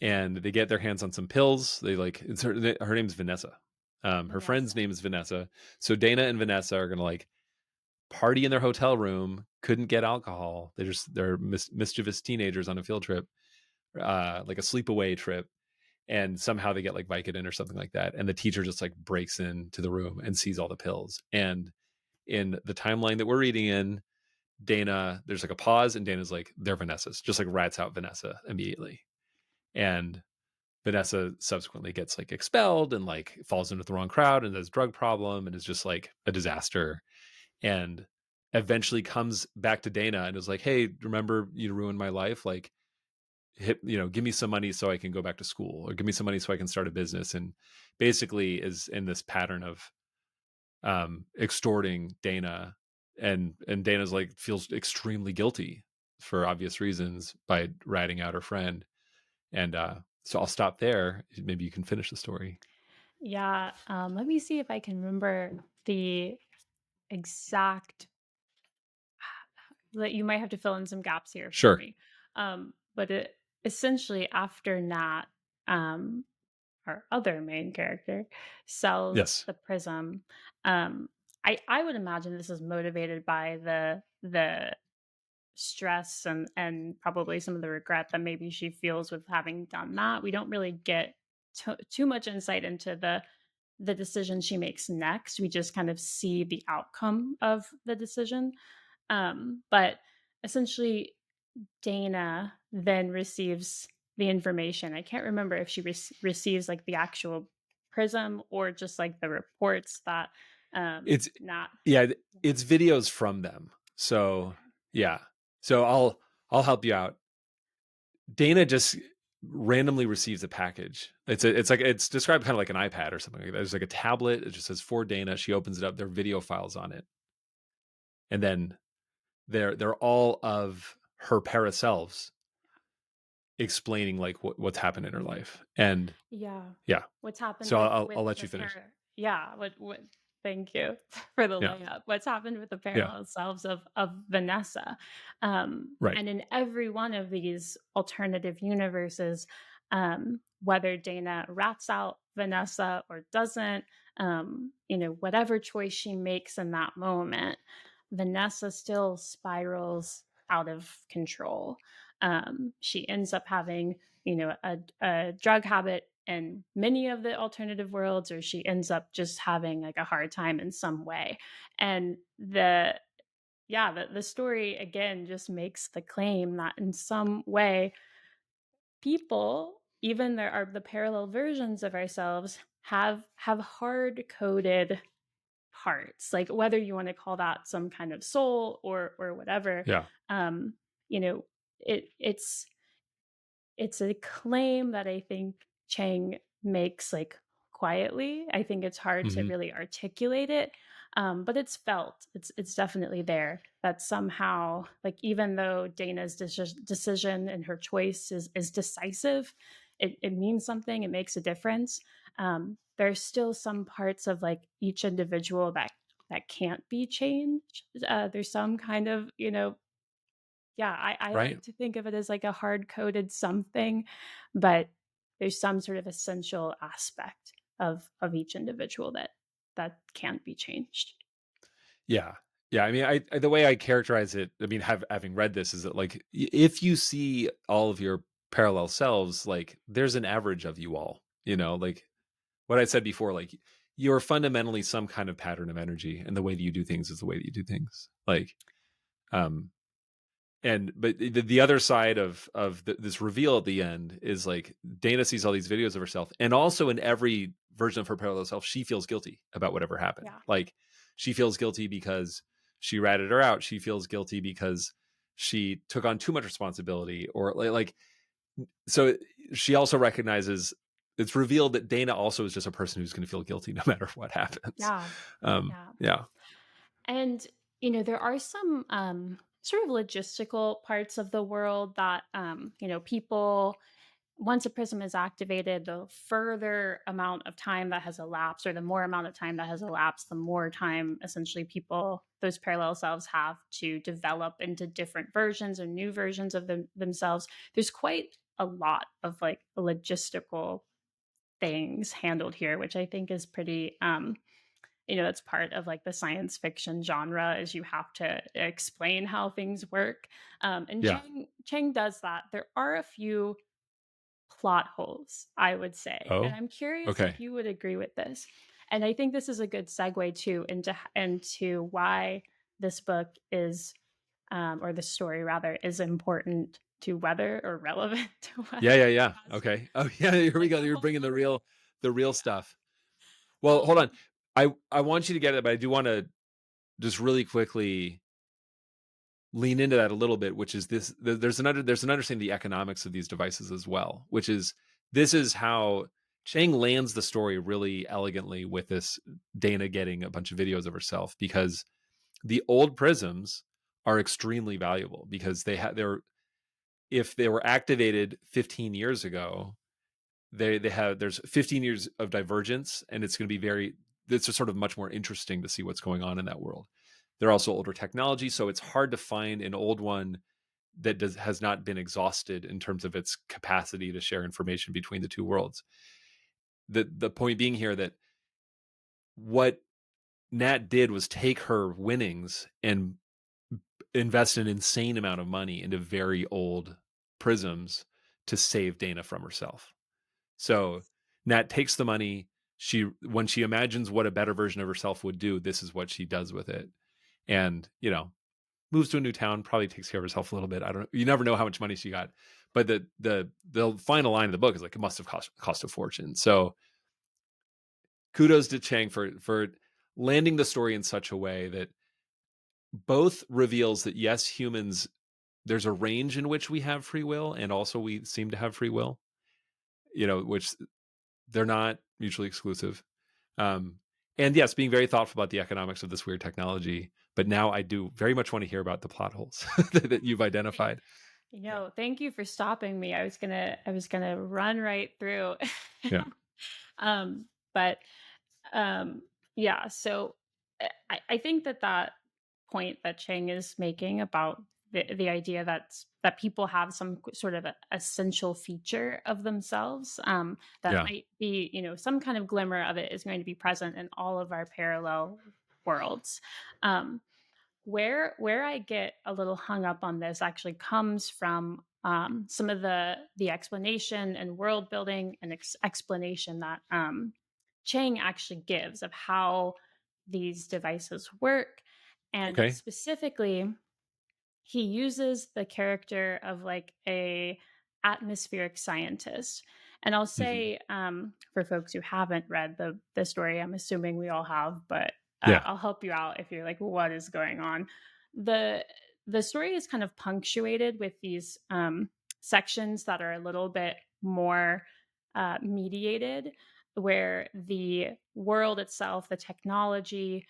A: and they get their hands on some pills. They like it's her name's Vanessa. Her friend's
B: Vanessa.
A: name is Vanessa. So Dana and Vanessa are gonna like party in their hotel room. Couldn't get alcohol. They're mischievous teenagers on a field trip, like a sleepaway trip, and somehow they get like Vicodin or something like that. And the teacher just like breaks into the room and sees all the pills. And in the timeline that we're reading in, Dana, there's like a pause, and Dana's like, they're Vanessa's, just like rats out Vanessa immediately. And Vanessa subsequently gets like expelled and like falls into the wrong crowd and has a drug problem and is just like a disaster. And eventually comes back to Dana and is like, hey, remember you ruined my life? Like, give me some money so I can go back to school, or give me some money so I can start a business. And basically is in this pattern of extorting Dana, and Dana's like feels extremely guilty for obvious reasons by ratting out her friend. And so I'll stop there. Maybe you can finish the story.
B: Yeah, let me see if I can remember the exact. That you might have to fill in some gaps here for
A: Sure.
B: me. But it essentially after Nat, um, our other main character, sells
A: Yes.
B: the prism. I would imagine this is motivated by the stress and probably some of the regret that maybe she feels with having done that. We don't really get too much insight into the decision she makes next. We just kind of see the outcome of the decision. But essentially, Dana then receives the information. I can't remember if she receives like the actual prism or just like the reports that
A: It's
B: not.
A: yeah, it's videos from them. So yeah. So I'll help you out. Dana just randomly receives a package. It's described kind of like an iPad or something like that. There's like a tablet. It just says for Dana. She opens it up. There are video files on it, and then they're all of her paraselves explaining like what's happened in her life. And
B: Yeah.
A: yeah,
B: What's happened
A: so
B: with
A: I'll let
B: the
A: you finish.
B: yeah, what thank you for the
A: Yeah,
B: layup. What's happened with the
A: yeah,
B: parallel selves of Vanessa.
A: right.
B: And in every one of these alternative universes, whether Dana rats out Vanessa or doesn't, whatever choice she makes in that moment, Vanessa still spirals out of control. She ends up having a drug habit in many of the alternative worlds, or she ends up just having like a hard time in some way. And the story again just makes the claim that in some way people, even there are the parallel versions of ourselves, have hard coded parts, like whether you want to call that some kind of soul or whatever.
A: Yeah.
B: um you know it's a claim that I think Chang makes like quietly. I think it's hard to
A: Hmm.
B: really articulate it, but it's felt. It's definitely there that somehow, like even though Dana's decision and her choice is decisive, it means something. It makes a difference. There's still some parts of like each individual that can't be changed. There's some kind of yeah, I
A: Right.
B: like to think of it as like a hard coded something, but there's some sort of essential aspect of each individual that can't be changed.
A: Yeah. Yeah. I mean, the way I characterize it, I mean, having read this, is that like if you see all of your parallel selves, like there's an average of you all. Like what I said before, like you're fundamentally some kind of pattern of energy, and the way that you do things is the way that you do things. Like, um, but the other side of this reveal at the end is like Dana sees all these videos of herself, and also in every version of her parallel self, she feels guilty about whatever happened.
B: Yeah.
A: Like she feels guilty because she ratted her out. She feels guilty because she took on too much responsibility, or like so. She also recognizes, it's revealed that Dana also is just a person who's going to feel guilty no matter what happens.
B: Yeah. Yeah.
A: Yeah,
B: And there are some sort of logistical parts of the world that people, once a prism is activated, the further amount of time that has elapsed, or the more amount of time that has elapsed, the more time essentially those parallel selves have to develop into different versions or new versions of themselves. There's quite a lot of like logistical things handled here, which I think is pretty that's part of like the science fiction genre, is you have to explain how things work. And
A: yeah.
B: Chang does that. There are a few plot holes, I would say. And
A: Oh,
B: I'm curious if
A: okay.
B: you would agree with this. And I think this is a good segue too into why this book is, or the story rather, is important to weather, or relevant to
A: Yeah,
B: weather
A: yeah, yeah.
B: forecasting.
A: Okay. Oh, yeah. Here we
B: Like
A: go.
B: the
A: You're
B: whole
A: bringing
B: book.
A: the real
B: Yeah.
A: stuff. Well, hold on.
B: Um,
A: I want you to get it, but I do want to just really quickly lean into that a little bit, which is this. There's an understanding of the economics of these devices as well, which is, this is how Chang lands the story really elegantly with this Dana getting a bunch of videos of herself, because the old prisms are extremely valuable because they're, if they were activated 15 years ago, they have, there's 15 years of divergence, and it's going to be it's just sort of much more interesting to see what's going on in that world. They're also older technology, so it's hard to find an old one that has not been exhausted in terms of its capacity to share information between the two worlds. The point being here that what Nat did was take her winnings and invest an insane amount of money into very old prisms to save Dana from herself. So Nat takes the money. When she imagines what a better version of herself would do, this is what she does with it. And, moves to a new town, probably takes care of herself a little bit. I don't know. You never know how much money she got. But the final line of the book is like, it must have cost a fortune. So kudos to Chang for landing the story in such a way that both reveals that yes, humans, there's a range in which we have free will, and also we seem to have free will, which they're not mutually exclusive. Um, and yes, being very thoughtful about the economics of this weird technology. But now I do very much want to hear about the plot holes that you've identified. Yeah.
B: Thank you for stopping me. I was gonna run right through.
A: Yeah.
B: um, but yeah, so I think that point that Chang is making about the idea that people have some sort of essential feature of themselves, that
A: Yeah.
B: might be, some kind of glimmer of it is going to be present in all of our parallel worlds. Um, where I get a little hung up on this actually comes from some of the explanation and world building and explanation that Chang actually gives of how these devices work, and
A: Okay.
B: specifically he uses the character of like a atmospheric scientist. And I'll
A: Hmm.
B: say, for folks who haven't read the story, I'm assuming we all have, but
A: Yeah.
B: I'll help you out if you're like, what is going on? The the story is kind of punctuated with these sections that are a little bit more mediated, where the world itself, the technology,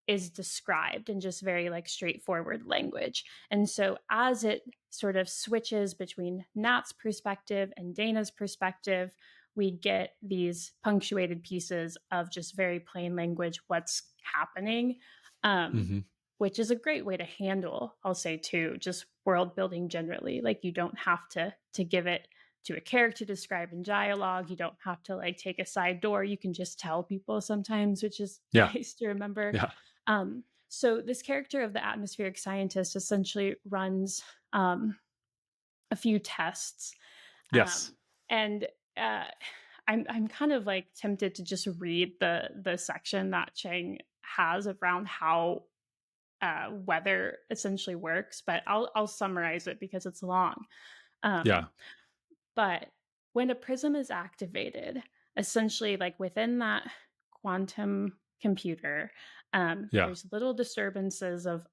B: is described in just very like straightforward language. And so as it sort of switches between Nat's perspective and Dana's perspective, we get these punctuated pieces of just very plain language, what's happening, um,
A: Hmm.
B: which is a great way to handle, I'll say too, just world building generally. Like you don't have to give it to a character described in dialogue. You don't have to like take a side door. You can just tell people sometimes, which is
A: Yeah.
B: nice to remember.
A: Yeah.
B: So this character of the atmospheric scientist essentially runs a few tests,
A: Yes.
B: and uh, I'm kind of like tempted to just read the section that Chiang has around how weather essentially works, but I'll summarize it because it's long.
A: Yeah.
B: Um, but when a prism is activated, essentially, like within that quantum computer,
A: Yeah.
B: there's little disturbances of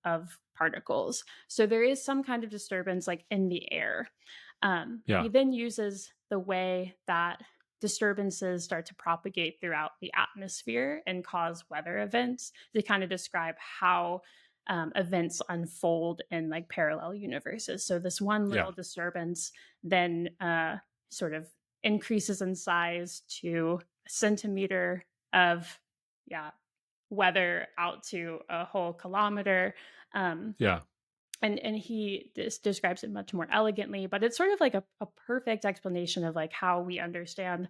B: particles. So there is some kind of disturbance like in the air. He
A: Yeah.
B: then uses the way that disturbances start to propagate throughout the atmosphere and cause weather events to kind of describe how events unfold in like parallel universes. So this one
A: Yeah.
B: little disturbance then sort of increases in size to a centimeter of, yeah, weather out to a whole kilometer. Um,
A: Yeah.
B: and he describes it much more elegantly, but it's sort of like a perfect explanation of like how we understand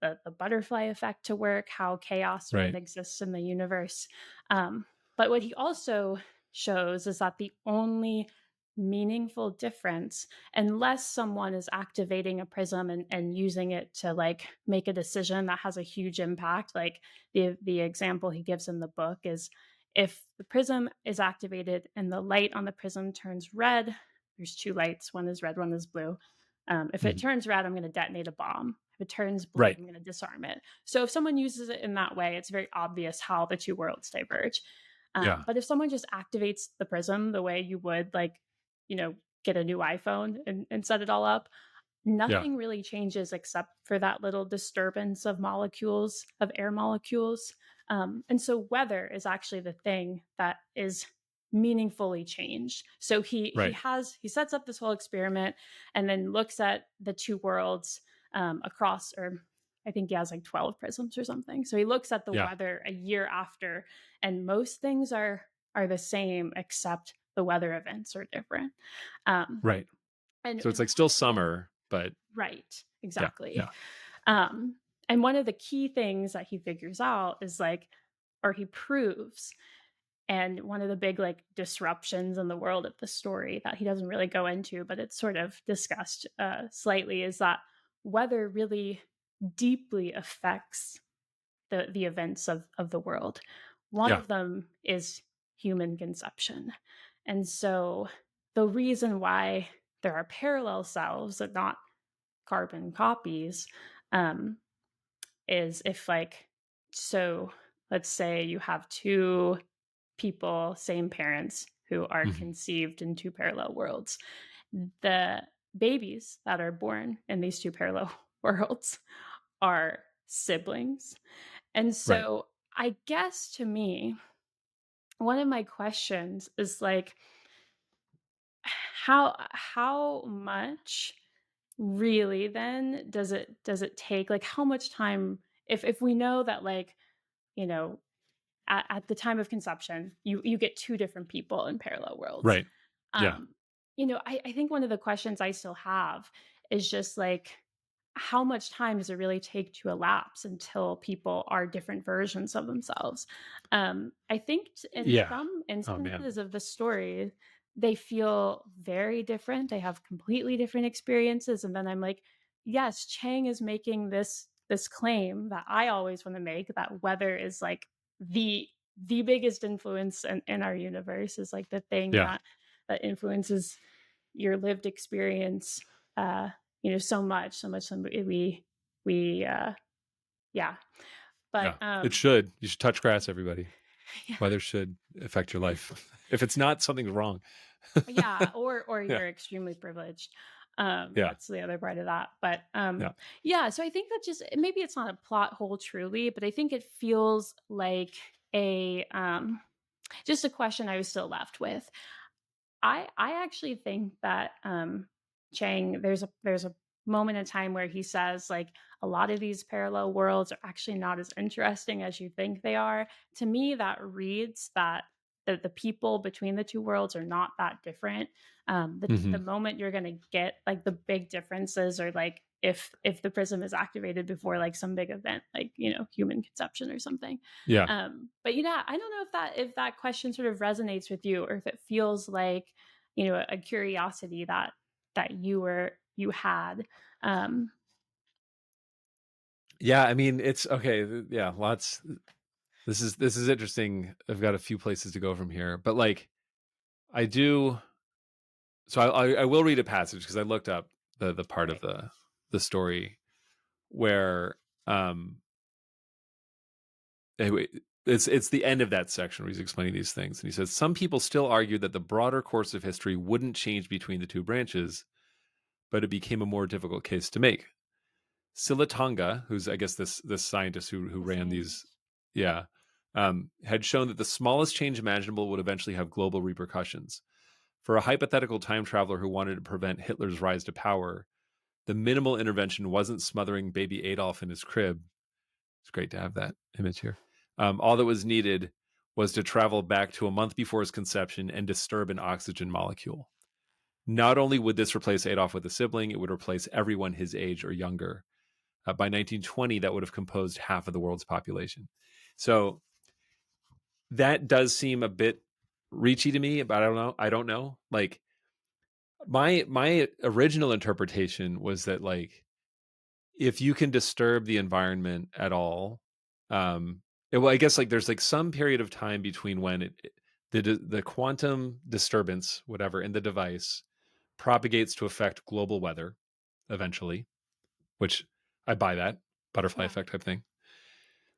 B: the butterfly effect to work, how chaos sort of
A: Right.
B: exists in the universe. But what he also shows is that the only meaningful difference, unless someone is activating a prism and using it to like make a decision that has a huge impact, like the example he gives in the book is if the prism is activated and the light on the prism turns red, there's two lights, one is red, one is blue. If it
A: Mhm.
B: turns red, I'm going to detonate a bomb. If it turns blue,
A: Right.
B: I'm going to disarm it. So if someone uses it in that way, it's very obvious how the two worlds diverge.
A: Yeah.
B: But if someone just activates the prism the way you would, like, you know, get a new iPhone and set it all up,
A: Yeah.
B: nothing really changes except for that little disturbance of molecules, of air molecules. And so weather is actually the thing that is meaningfully changed. So
A: Right.
B: he sets up this whole experiment and then looks at the two worlds across, or I think he has like 12 prisms or something. So he looks at the
A: Yeah.
B: weather a year after, and most things are the same except the weather events are different. Um,
A: Right.
B: and
A: So it's
B: and
A: like still summer, but
B: right,
A: yeah.
B: exactly.
A: Yeah.
B: Um, and one of the key things that he figures out is like, or he proves, and one of the big like disruptions in the world of the story that he doesn't really go into, but it's sort of discussed slightly, is that weather really deeply affects the events of the world. One
A: Yeah.
B: of them is human conception. And so the reason why there are parallel selves and not carbon copies um, is if like, so let's say you have two people, same parents, who are
A: Hmm.
B: conceived in two parallel worlds. The babies that are born in these two parallel worlds are siblings. And
A: Right.
B: so I guess to me, one of my questions is like, how much really then does it take, like how much time, if we know that like, you know, at the time of conception you get two different people in parallel worlds.
A: Right. Yeah.
B: um I think one of the questions I still have is just like, how much time does it really take to elapse until people are different versions of themselves? I think in
A: Yeah.
B: some
A: Oh man.
B: instances of the story they feel very different, they have completely different experiences, and then I'm like, yes, Chang is making this claim that I always want to make, that weather is like the the biggest influence in our universe, is like the thing
A: Yeah.
B: that influences your lived experience, uh so much we yeah, but
A: Yeah. It should. You should touch grass, everybody.
B: Yeah.
A: Weather should affect your life. If it's not, something's wrong.
B: Yeah, or
A: Yeah.
B: you're extremely privileged.
A: Yeah.
B: That's the other part of that. But
A: Yeah.
B: yeah, so I think that just maybe it's not a plot hole truly, but I think it feels like a just a question I was still left with. I actually think that Chang there's a moment in time where he says like a lot of these parallel worlds are actually not as interesting as you think they are. To me, that reads that the people between the two worlds are not that different. The
A: Hmm.
B: moment you're gonna get like the big differences or like if the prism is activated before like some big event like human conception or something.
A: Yeah.
B: But yeah, I don't know if that question sort of resonates with you or if it feels like a curiosity that you had. um
A: Yeah. I mean, it's okay. Yeah. Lots. This is interesting. I've got a few places to go from here, but like I do. So I will read a passage because I looked up the part of
B: Great.
A: the story where anyway, it's the end of that section where he's explaining these things, and he says some people still argue that the broader course of history wouldn't change between the two branches, but it became a more difficult case to make. Silatanga, who's I guess this scientist who
B: The
A: ran these,
B: scientist.
A: yeah, had shown that the smallest change imaginable would eventually have global repercussions. For a hypothetical time traveler who wanted to prevent Hitler's rise to power, the minimal intervention wasn't smothering baby Adolf in his crib. It's great to have that image here. All that was needed was to travel back to a month before his conception and disturb an oxygen molecule. Not only would this replace Adolf with a sibling, it would replace everyone his age or younger. By 1920, that would have composed half of the world's population. So that does seem a bit reachy to me, but I don't know. I don't know. Like my original interpretation was that like if you can disturb the environment at all, well, I guess like there's like some period of time between when the quantum disturbance, whatever, in the device propagates to affect global weather eventually, which I buy that butterfly
B: Yeah.
A: effect type thing.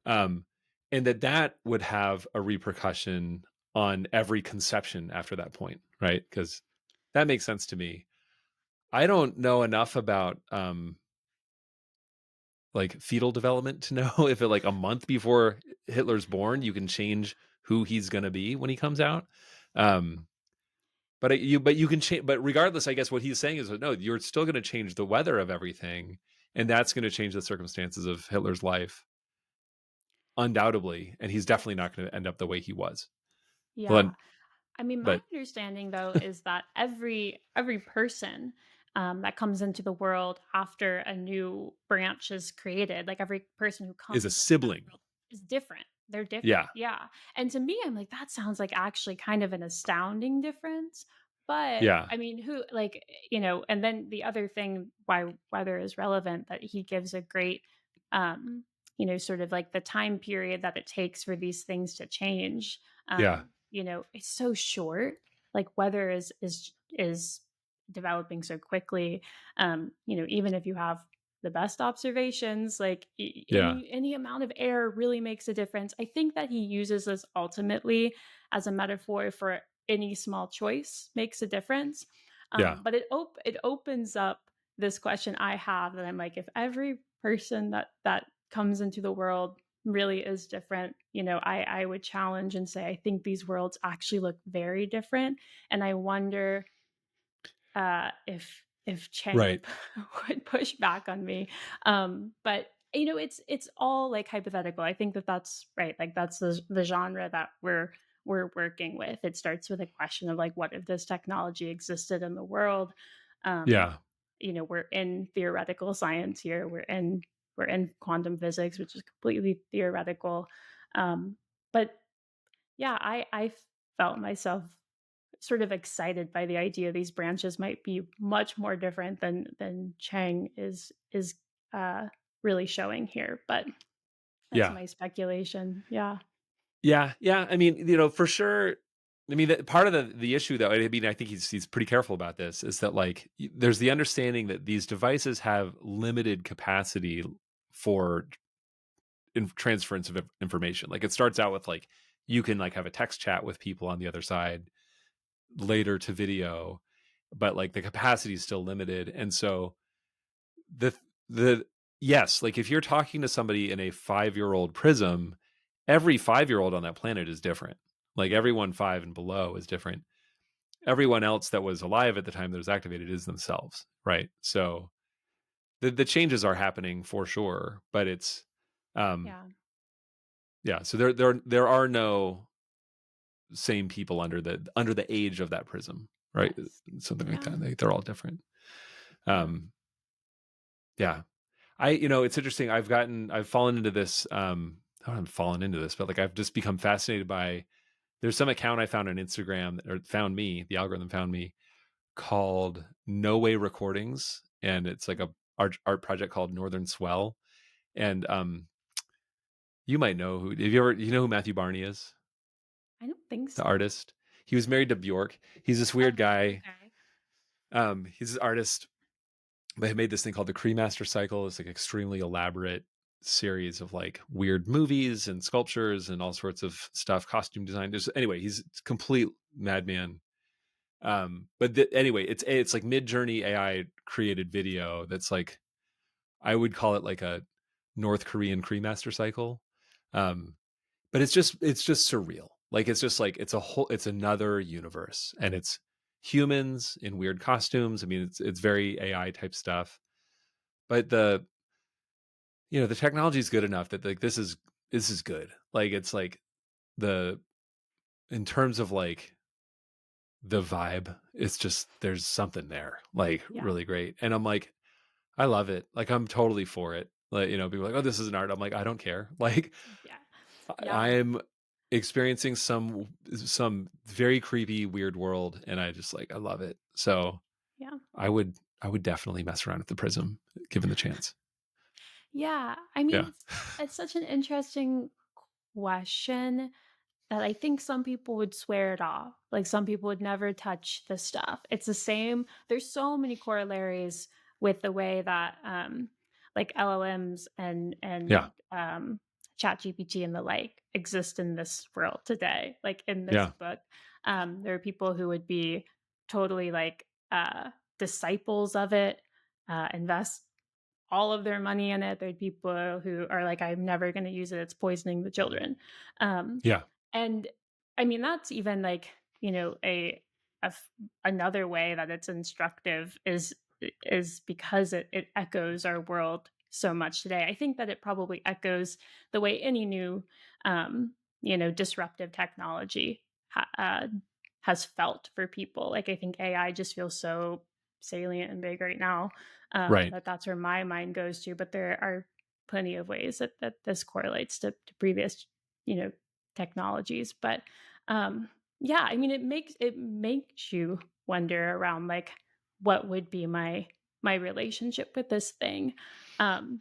A: Um, and that would have a repercussion on every conception after that point, right? Because that makes sense to me. I don't know enough about like fetal development to know if it like a month before Hitler's born, you can change who he's going to be when he comes out. Um, but you can change. But regardless, I guess what he's saying is no, you're still going to change the weather of everything, and that's going to change the circumstances of Hitler's life undoubtedly, and he's definitely not going to end up the way he was.
B: Yeah.
A: But
B: I mean, my
A: but
B: understanding though is that every person that comes into the world after a new branch is created, like every person who
A: is a
B: comes into that
A: sibling.
B: world is different. They're different,
A: Yeah,
B: yeah. And to me, I'm like, that sounds like actually kind of an astounding difference. But
A: yeah,
B: I mean, who like and then the other thing why weather is relevant that he gives a great um, sort of like the time period that it takes for these things to change.
A: yeah,
B: It's so short. Like weather is developing so quickly. Even if you have the best observations, like
A: yeah,
B: any amount of air really makes a difference. I think that he uses this ultimately as a metaphor for any small choice makes a difference.
A: yeah,
B: But it opens up this question I have that I'm like, if every person that comes into the world really is different, I would challenge and say I think these worlds actually look very different, and I wonder if Chang
A: right,
B: would push back on me. But it's all like hypothetical. I think that's right. Like that's the genre that we're working with. It starts with a question of like, what if this technology existed in the world? Um,
A: yeah,
B: we're in theoretical science here. We're in quantum physics, which is completely theoretical. But yeah, I felt myself sort of excited by the idea these branches might be much more different than Chang is uh, really showing here. But that's
A: yeah.
B: my speculation. Yeah.
A: Yeah, yeah. I mean, for sure. I mean, part of the issue, though. I mean, I think he's pretty careful about this. Is that like there's the understanding that these devices have limited capacity for transference of information. Like it starts out with like you can like have a text chat with people on the other side later to video, but like the capacity is still limited. And so the the yes, like if you're talking to somebody in a 5-year-old prism, every 5-year-old on that planet is different. Like everyone 5 and below is different. Everyone else that was alive at the time that was activated is themselves, right? So the changes are happening for sure, but it's um
B: Yeah.
A: yeah, so there are no same people under the age of that prism, right?
B: Yes.
A: Something like
B: Yeah.
A: that. They're all different.
B: Yeah.
A: Um yeah. It's interesting. I've fallen into this I haven't fallen into this, but like I've just become fascinated by there's some account I found on Instagram or found me, the algorithm found me, called No Way Recordings, and it's like a art project called Northern Swell. And you might know who, you know who Matthew Barney is?
B: I don't think
A: The
B: so.
A: artist. He was married to Bjork. He's this weird
B: Oh,
A: guy.
B: okay.
A: He's an artist, but he made this thing called the Cremaster Cycle. It's like extremely elaborate series of like weird movies and sculptures and all sorts of stuff, costume design. Anyway, he's a complete madman. Anyway, it's like Mid-Journey AI created video that's like I would call it like a North Korean Cremaster Cycle. Um, but it's just surreal. Like it's just like it's another universe, and it's humans in weird costumes. I mean, it's very AI type stuff, but the technology is good enough that like this is good. Like it's like the in terms of like the vibe, it's just there's something there, like
B: Yeah.
A: really great. And I'm like, I love it. Like I'm totally for it. Like, people are like, oh, this is an art. I'm like, I don't care. Like
B: Yeah.
A: I
B: Yeah.
A: am experiencing some very creepy, weird world, and I love it. So
B: Yeah.
A: I would definitely mess around with the prism given the chance.
B: Yeah. I mean,
A: Yeah.
B: it's such an interesting question that I think some people would swear it off. Like some people would never touch the stuff. It's the same. There's so many corollaries with the way that like LLMs and
A: Yeah.
B: chat GPT and the like exist in this world today. Like in this
A: Yeah.
B: book. There are people who would be totally like disciples of it, invest all of their money in it. There are people who are like, I'm never going to use it. It's poisoning the children. Um,
A: Yeah.
B: and I mean, that's even like, another way that it's instructive is because it echoes our world so much today. I think that it probably echoes the way any new, disruptive technology has felt for people. Like I think AI just feels so salient and big right now,
A: Right.
B: that's where my mind goes to. But there are plenty of ways that this correlates to previous, you know, technologies. But yeah, I mean, it makes you wonder around like what would be my relationship with this thing. Um,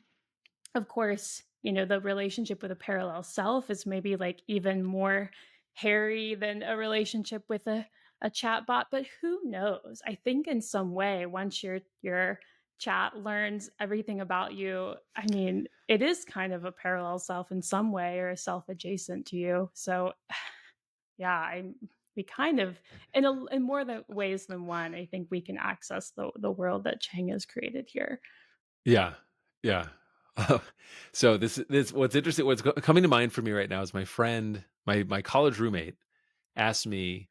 B: of course, the relationship with a parallel self is maybe like even more hairy than a relationship with a chat bot, but who knows? I think in some way, once your chat learns everything about you, I mean, it is kind of a parallel self in some way or a self adjacent to you. So yeah, we kind of in more than ways than one, I think we can access the world that Chang has created here.
A: Yeah. Yeah. So this what's interesting, coming to mind for me right now is my friend, my college roommate asked me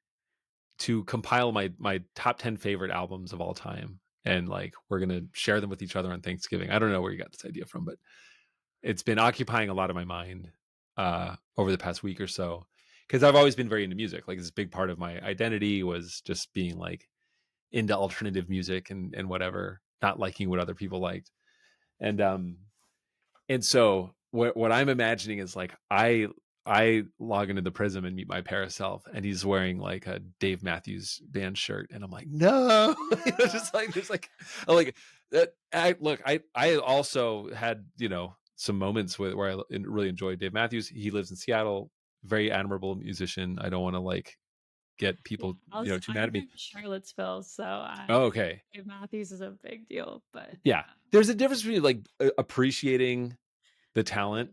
A: to compile my top 10 favorite albums of all time, and like we're going to share them with each other on Thanksgiving. I don't know where you got this idea from, but it's been occupying a lot of my mind over the past week or so, because I've always been very into music. Like this big part of my identity was just being like into alternative music and whatever, not liking what other people liked. And so what I'm imagining is like I log into the Prism and meet my Paraself, and he's wearing like a Dave Matthews Band shirt, and I'm like, no,
B: No.
A: just like there's like, I'm like that. I also had some moments where I really enjoyed Dave Matthews. He lives in Seattle, very admirable musician. I don't want to like get
B: Yeah,
A: people too mad
B: I'm
A: at me.
B: from Charlottesville, so
A: Oh, okay,
B: Dave Matthews is a big deal. But
A: yeah. There's a difference between like appreciating the talent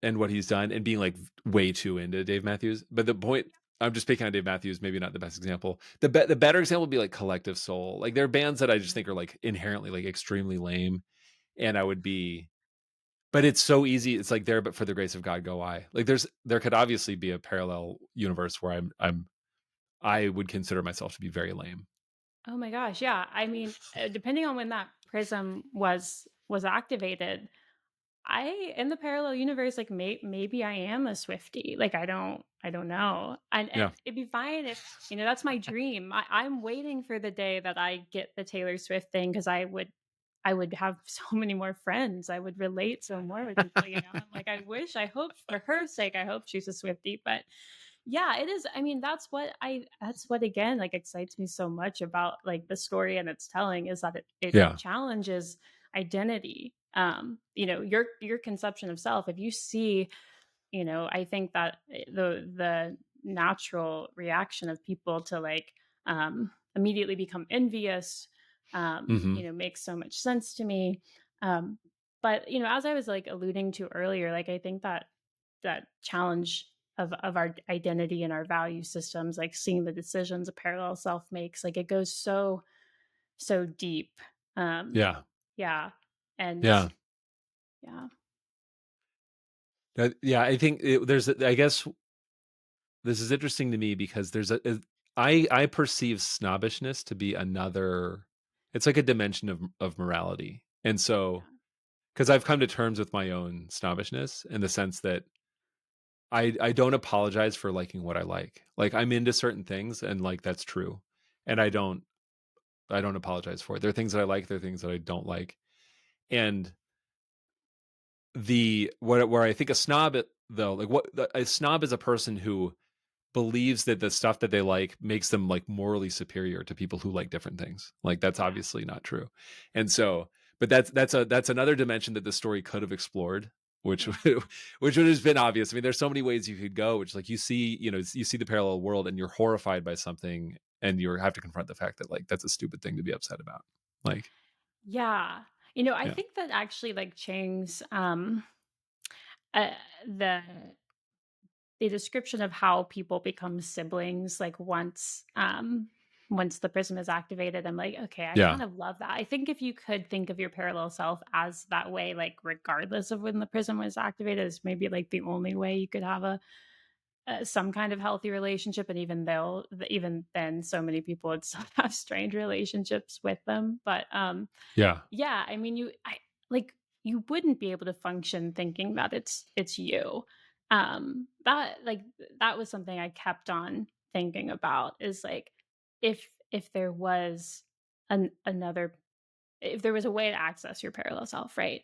A: and what he's done and being like way too into Dave Matthews. But the point, I'm just picking on Dave Matthews, maybe not the best example. The better example would be like Collective Soul. Like there are bands that I just think are like inherently like extremely lame, and I would be. But it's so easy. It's like there, but for the grace of God, go I. Like there could obviously be a parallel universe where I would consider myself to be very lame.
B: Oh my gosh, yeah. I mean, depending on when that prism was activated, I in the parallel universe, like maybe I am a Swiftie. Like I don't know. And
A: Yeah,
B: it'd be fine if that's my dream. I'm waiting for the day that I get the Taylor Swift thing because I would have so many more friends. I would relate so more with people. I'm like, I hope for her sake, I hope she's a Swiftie. But yeah, it is. I mean, that's what again like excites me so much about like the story and its telling is that it
A: yeah,
B: challenges identity. Your conception of self. If you see, I think that the natural reaction of people to like immediately become envious,
A: hmm
B: makes so much sense to me. Um, but as I was like alluding to earlier, like I think that challenge of our identity and our value systems, like seeing the decisions a parallel self makes, like it goes so deep. Um,
A: yeah,
B: yeah, and
A: yeah.
B: yeah,
A: Yeah, I think I guess this is interesting to me because I perceive snobbishness to be another. It's like a dimension of morality, and so
B: yeah,
A: because I've come to terms with my own snobbishness in the sense that I don't apologize for liking what I like. Like I'm into certain things, and like that's true, and I don't apologize for it. There are things that I like, there are things that I don't like, and the where I think a snob though, like a snob is a person who believes that the stuff that they like makes them like morally superior to people who like different things. Like that's
B: yeah,
A: obviously not true. And so, but that's another dimension that the story could have explored, which
B: yeah.
A: which would have been obvious. I mean, there's so many ways you could go, which like you see the parallel world and you're horrified by something and you have to confront the fact that like that's a stupid thing to be upset about. Like,
B: Yeah. I
A: yeah.
B: think that actually like Chang's uh, the the description of how people become siblings like once the prism is activated, I'm like, okay, I
A: Yeah.
B: kind of love that. I think if you could think of your parallel self as that way, like regardless of when the prism was activated, is maybe like the only way you could have some kind of healthy relationship. And even then so many people would still have strange relationships with them. But
A: Yeah.
B: yeah, I mean, you wouldn't be able to function thinking that it's you. That was something I kept on thinking about is like if there was another if there was a way to access your parallel self, right?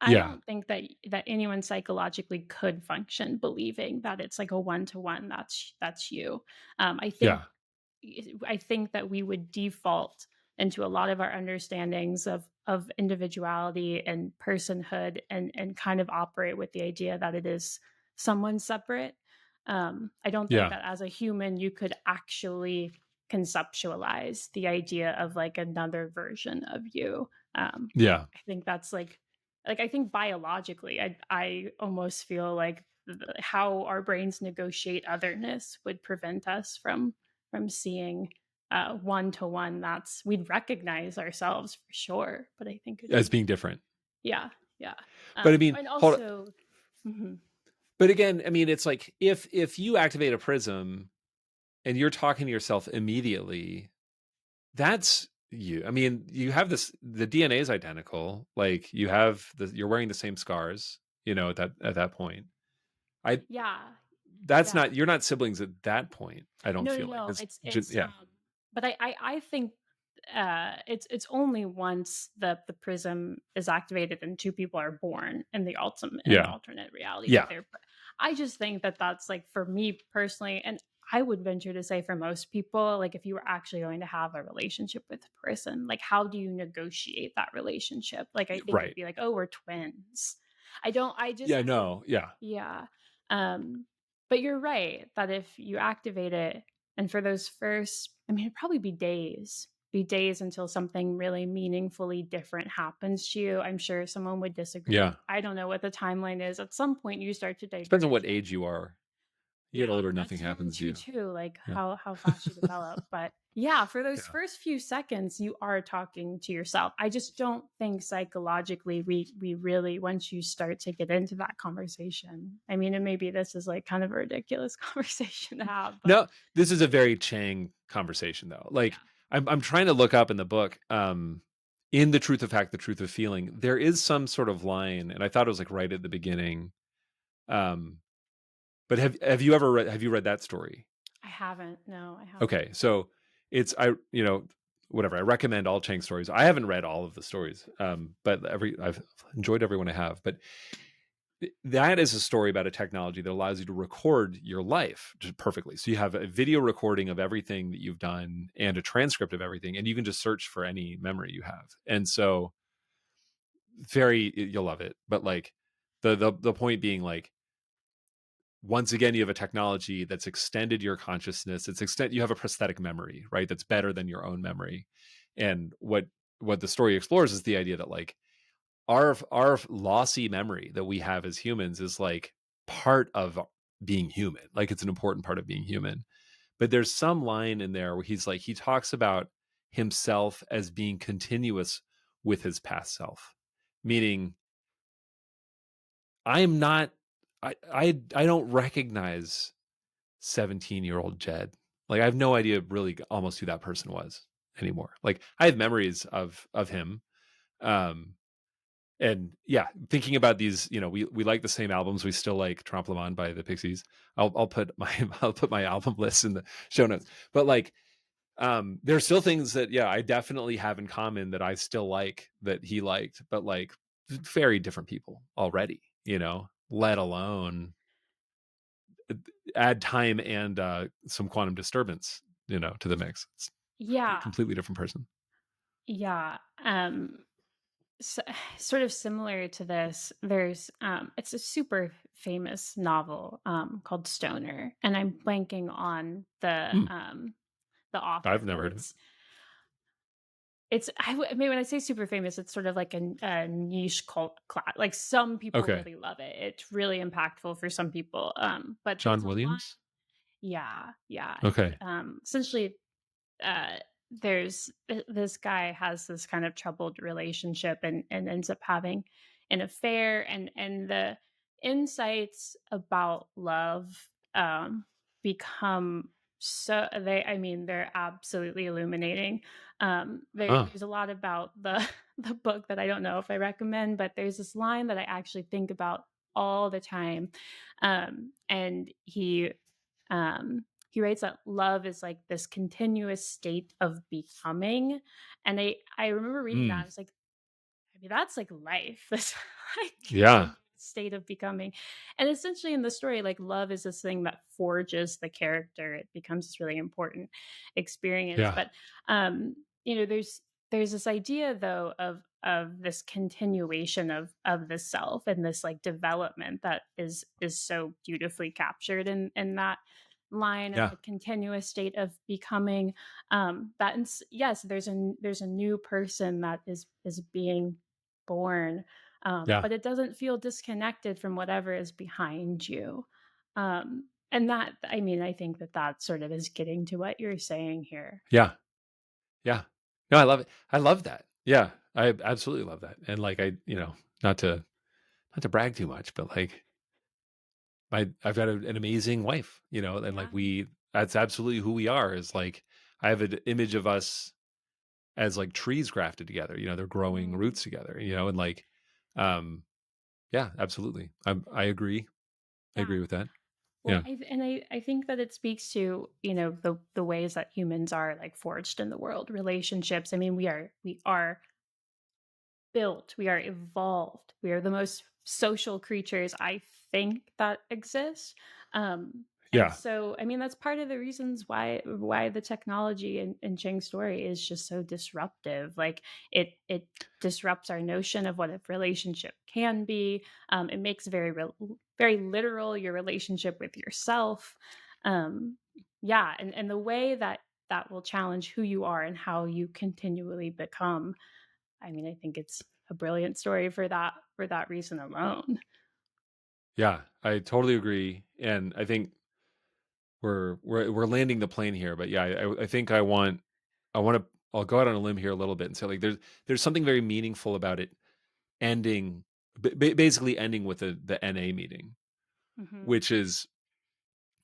B: I
A: Yeah.
B: don't think that anyone psychologically could function believing that it's like a one to one. That's you. I think
A: Yeah.
B: I think that we would default into a lot of our understandings of individuality and personhood and kind of operate with the idea that it is someone separate. I don't think
A: Yeah.
B: that as a human you could actually conceptualize the idea of like another version of you.
A: Yeah.
B: I think that's like I think biologically, I almost feel like how our brains negotiate otherness would prevent us from seeing one to one. That's we'd recognize ourselves for sure, but I think it'd
A: As
B: be
A: being different.
B: yeah, yeah,
A: But I mean,
B: and
A: hold
B: also mhm,
A: But again, I mean, it's like if you activate a prism and you're talking to yourself immediately, that's you. I mean, you have the DNA is identical. Like you're wearing the same scars, at that point. I
B: yeah,
A: that's
B: yeah.
A: not you're not siblings at that point. I don't
B: No, no,
A: feel like
B: no.
A: it's just
B: It's
A: yeah.
B: but I think it's only once the prism is activated and two people are born in the
A: Yeah.
B: alternate reality that
A: Yeah.
B: they're. I just think that that's like for me personally, and I would venture to say for most people, like if you were actually going to have a relationship with a person, like how do you negotiate that relationship? Like I think it'd
A: Right.
B: be like, oh, we're twins. I don't. I just
A: Yeah,
B: I
A: no. Yeah.
B: yeah. Um, but you're right that if you activate it, and for those first, I mean, it'd probably be days. be days until something really meaningfully different happens to you. I'm sure someone would
A: Yeah.
B: disagree. I don't know what the timeline is. At some point, you start to
A: Depends on
B: diverge.
A: what age you are. You
B: Yeah,
A: get older, nothing
B: that's very
A: happens to
B: true
A: you.
B: too, like
A: Yeah.
B: how fast you develop. But yeah, for those
A: Yeah.
B: first few seconds, you are talking to yourself. I just don't think psychologically we really, once you start to get into that conversation. I mean, and maybe this is like kind of a ridiculous conversation to have, but
A: No, this is a very Chang conversation though. Like
B: yeah.
A: I'm trying to look up in the book, in The Truth of Fact, The Truth of Feeling, there is some sort of line, and I thought it was like right at the beginning. Um, but have you ever have you read that story?
B: I haven't. No, I haven't.
A: Okay, so it's whatever. I recommend all Chang stories. I haven't read all of the stories, but I've enjoyed everyone I have. But that is a story about a technology that allows you to record your life just perfectly. So you have a video recording of everything that you've done and a transcript of everything, and you can just search for any memory you have. And so, you'll love it. But like the point being, like, once again, you have a technology that's extended your consciousness. You have a prosthetic memory, right? That's better than your own memory. And what the story explores is the idea that, like, our lossy memory that we have as humans is like part of being human. Like, it's an important part of being human. But there's some line in there where he talks about himself as being continuous with his past self, meaning I'm not I don't recognize 17-year-old Jed. Like, I have no idea really almost who that person was anymore. Like, I have memories of him. Um and yeah, thinking about these, we like the same albums. We still like Trompe Le Monde by the Pixies. I'll put my I'll put my album list in the show notes. But like, there's still things that, yeah, I definitely have in common that I still like that he liked, but like very different people already, let alone add time and some quantum disturbance, to the mix. It's a
B: Yeah,
A: completely different person.
B: yeah. So, sort of similar to this, there's it's a super famous novel called Stoner, and I'm blanking on
A: Hmm.
B: the
A: I've
B: author,
A: never
B: but
A: heard of it.
B: I mean, when I say super famous, it's sort of like a niche cult class. Like, some people
A: Okay.
B: really love it. It's really impactful for some people. But
A: John
B: there's a line,
A: Williams.
B: yeah, yeah, and
A: Okay.
B: essentially uh this guy has this kind of troubled relationship, and ends up having an affair, and the insights about love become I mean, they're absolutely illuminating.
A: Huh.
B: There's a lot about the the book that I don't know if I recommend, but there's this line that I actually think about all the time. And he writes that love is like this continuous state of becoming. And I remember reading that.
A: Hmm.
B: I was like, I mean, that's like life. This like
A: Yeah.
B: continuous state of becoming. And essentially in the story, like, love is this thing that forges the character. It becomes this really important experience.
A: Yeah.
B: But there's this idea though of this continuation of the self, and this like development that is so beautifully captured in that line of
A: Yeah.
B: the continuous state of becoming. Yes, there's a new person that is being born,
A: Yeah.
B: but it doesn't feel disconnected from whatever is behind you. And that, I mean, I think that that sort of is getting to what you're saying here.
A: Yeah. Yeah. No, I love it. I love that. Yeah. I absolutely love that. And like, not to brag too much, but like, I've got an amazing wife, and like,
B: Yeah.
A: that's absolutely who we are. Is like, I have an image of us as like trees grafted together, they're growing
B: Mm,
A: roots together, and like, um, yeah, absolutely. I agree. I
B: yeah.
A: agree with that.
B: Well,
A: Yeah.
B: I think that it speaks to, the ways that humans are like forged in the world, relationships. I mean, we are built, we are evolved, we are the most social creatures I think that exist. And
A: Yeah.
B: so, I mean, that's part of the reasons why the technology in Ching's story is just so disruptive. Like, it disrupts our notion of what a relationship can be. It makes very literal your relationship with yourself. Yeah, and the way that that will challenge who you are and how you continually become. I mean, I think it's a brilliant story for that reason alone.
A: Yeah, I totally agree, and I think we're landing the plane here. But yeah, I think I want to I'll go out on a limb here a little bit and say like there's something very meaningful about it ending basically ending with the NA meeting,
B: Hmm.
A: which is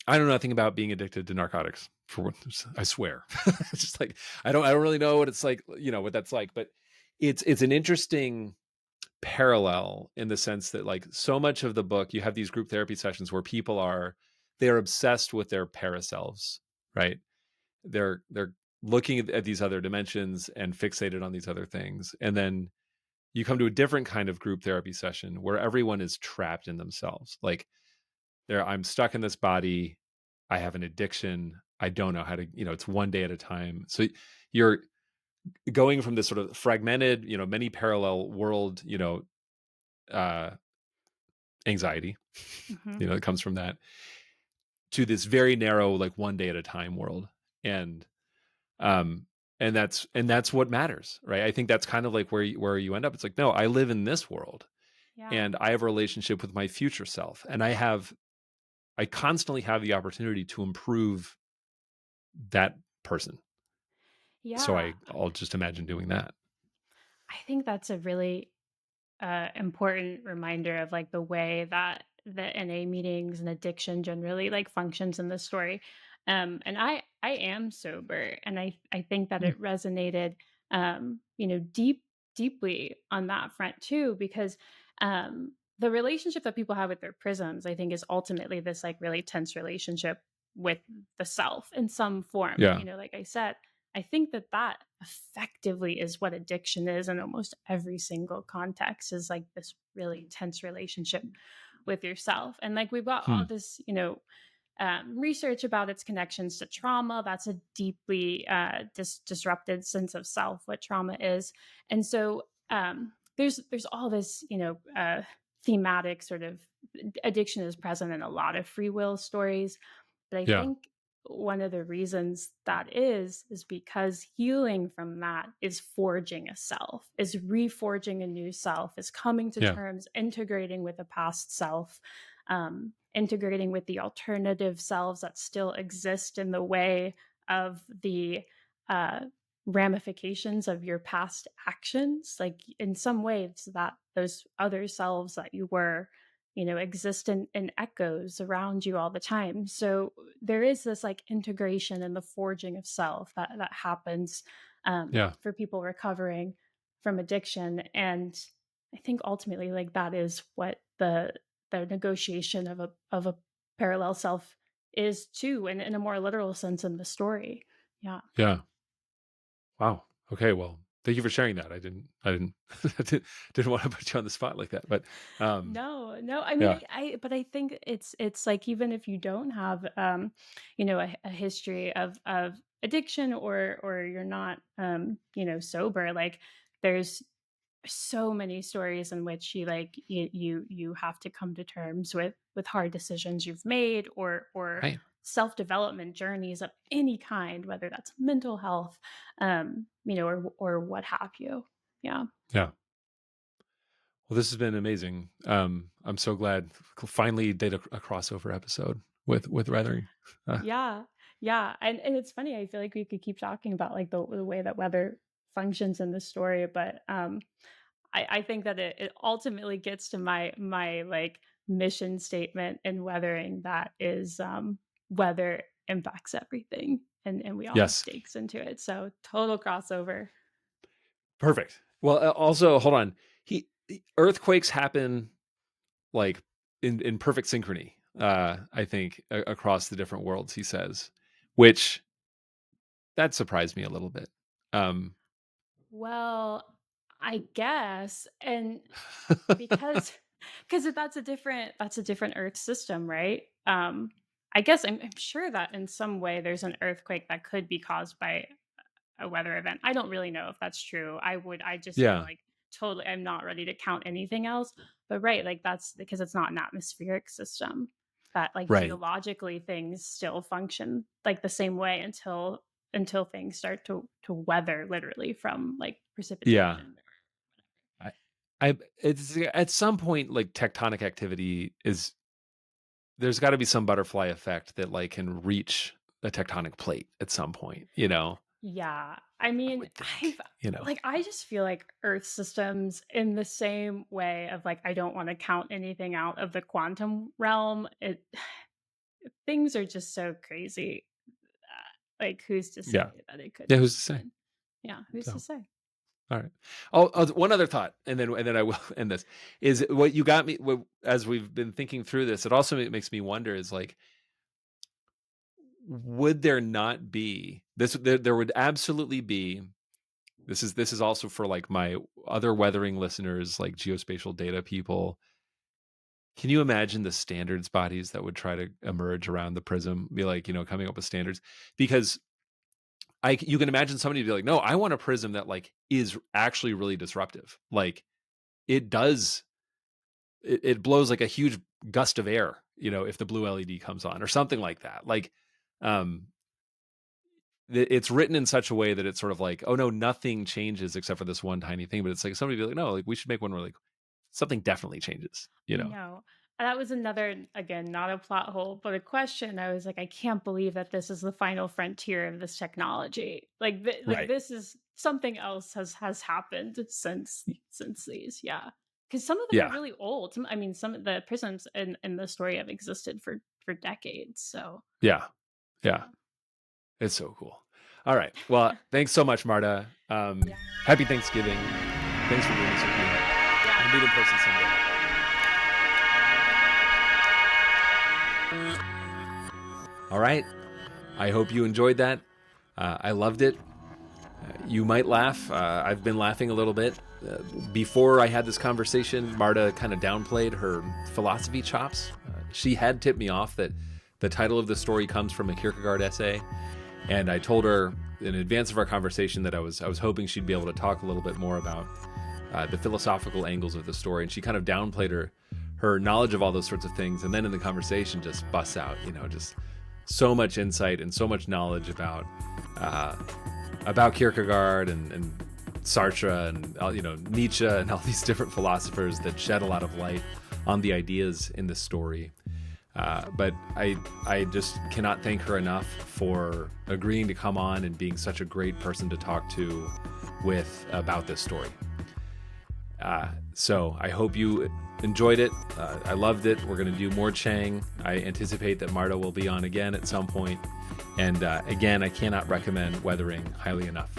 A: I don't know nothing about being addicted to narcotics for what I swear. It's just like I don't really know what it's like, what that's like, but it's an interesting parallel in the sense that like so much of the book you have these group therapy sessions where people they're obsessed with their paraselves, right? They're looking at these other dimensions and fixated on these other things. And then you come to a different kind of group therapy session where everyone is trapped in themselves. Like I'm stuck in this body. I have an addiction. I don't know how to, it's one day at a time. So you're going from this sort of fragmented, many parallel world, uh, anxiety,
B: Hmm.
A: that comes from that to this very narrow, like one day at a time world. And, um, and that's what matters, right? I think that's kind of like where you end up. It's like, no, I live in this world
B: Yeah.
A: and I have a relationship with my future self. And I constantly have the opportunity to improve that person. So
B: Yeah.
A: I'll just imagine doing that.
B: I think that's a really important reminder of like the way that the NA meetings and addiction generally like functions in the story. And I am sober, and I think that
A: Mm.
B: it resonated, deeply on that front too, because the relationship that people have with their prisms, I think, is ultimately this like really tense relationship with the self in some form.
A: Yeah.
B: Like I said, I think that that effectively is what addiction is in almost every single context, is like this really tense relationship with yourself. And like we've got all
A: Hmm.
B: this, research about its connections to trauma. That's a deeply disrupted sense of self, what trauma is. And so there's all this, thematic sort of addiction is present in a lot of free will stories. But I
A: Yeah.
B: think one of the reasons that is because healing from that is forging a self, is reforging a new self, is coming to
A: Yeah.
B: terms, integrating with a past self, integrating with the alternative selves that still exist in the way of the uh, ramifications of your past actions. Like in some ways, that those other selves that you were, exist in echoes around you all the time. So there is this like integration and the forging of self that happens
A: Yeah.
B: for people recovering from addiction. And I think ultimately, like that is what the negotiation of a parallel self is too, and in a more literal sense in the story. Yeah.
A: Yeah. Wow. Okay. Well, thank you for sharing that. I didn't want to put you on the spot like that, but, um,
B: No, no. I mean,
A: yeah.
B: but I think it's like even if you don't have, a history of addiction, or you're not, sober, like there's so many stories in which you have to come to terms with hard decisions you've made, or
A: Right.
B: self-development journeys of any kind, whether that's mental health, or what have you. Yeah.
A: Yeah. Well, this has been amazing. I'm so glad finally did a crossover episode with Weathering. Uh,
B: Yeah. Yeah. And it's funny, I feel like we could keep talking about like the way that weather functions in the story, but I think that it ultimately gets to my like mission statement in weathering, that is weather impacts everything, and we all have
A: yes.
B: stakes into it. So total crossover.
A: Perfect. Well, also, hold on. Earthquakes happen like in perfect synchrony. I think across the different worlds, he says, which that surprised me a little bit. Um,
B: Well, I guess, and because that's a different earth system, right? I guess I'm sure that in some way there's an earthquake that could be caused by a weather event. I don't really know if that's true. I just feel
A: yeah.
B: like totally I'm not ready to count anything else. But right, like that's because it's not an atmospheric system, that like
A: Right.
B: geologically things still function like the same way until until things start to weather literally from like
A: Yeah.
B: precipitation.
A: It's at some point like tectonic activity there's got to be some butterfly effect that like can reach a tectonic plate at some point,
B: Yeah. I
A: I
B: mean,
A: would think,
B: I just feel like Earth systems in the same way of like, I don't want to count anything out of the quantum realm. Things are just so crazy. Like, who's to say
A: Yeah.
B: that it
A: Yeah.
B: couldn't
A: Who's to say?
B: happen? Yeah, who's to
A: So,
B: say?
A: all right. Oh, one other thought, and then I will end this. Is what you got me as we've been thinking through this. It also makes me wonder: is like, would there not be this? There would absolutely be. This is also for like my other weathering listeners, like geospatial data people. Can you imagine the standards bodies that would try to emerge around the prism? Be like, coming up with standards because you can imagine somebody be like, no, I want a prism that like is actually really disruptive. Like it does, it blows like a huge gust of air, if the blue LED comes on or something like that. Like, um, it's written in such a way that it's sort of like, oh no, nothing changes except for this one tiny thing. But it's like somebody be like, no, like we should make one where like something definitely changes.
B: I know. That was another, again, not a plot hole, but a question. I was like, I can't believe that this is the final frontier of this technology. Like, like
A: Right.
B: this is something else has happened since these, yeah. Because some of them are
A: Yeah.
B: really old. I mean, some of the prisms in the story have existed for decades. So
A: Yeah. It's so cool. All right. Well, thanks so much, Marta.
B: yeah,
A: Happy Thanksgiving. Thanks for doing this with me.
B: yeah.
A: We'll meet in person someday. All right. I hope you enjoyed that. I loved it. You might laugh. I've been laughing a little bit. Before I had this conversation, Marta kind of downplayed her philosophy chops. She had tipped me off that the title of the story comes from a Kierkegaard essay. And I told her in advance of our conversation that I was hoping she'd be able to talk a little bit more about the philosophical angles of the story. And she kind of downplayed her knowledge of all those sorts of things. And then in the conversation just busts out, just so much insight and so much knowledge about Kierkegaard and Sartre and Nietzsche and all these different philosophers that shed a lot of light on the ideas in the story. But I just cannot thank her enough for agreeing to come on and being such a great person to talk to with about this story. So I hope you enjoyed it. I loved it. We're going to do more Chiang. I anticipate that Marta will be on again at some point. And again, I cannot recommend Weathering highly enough.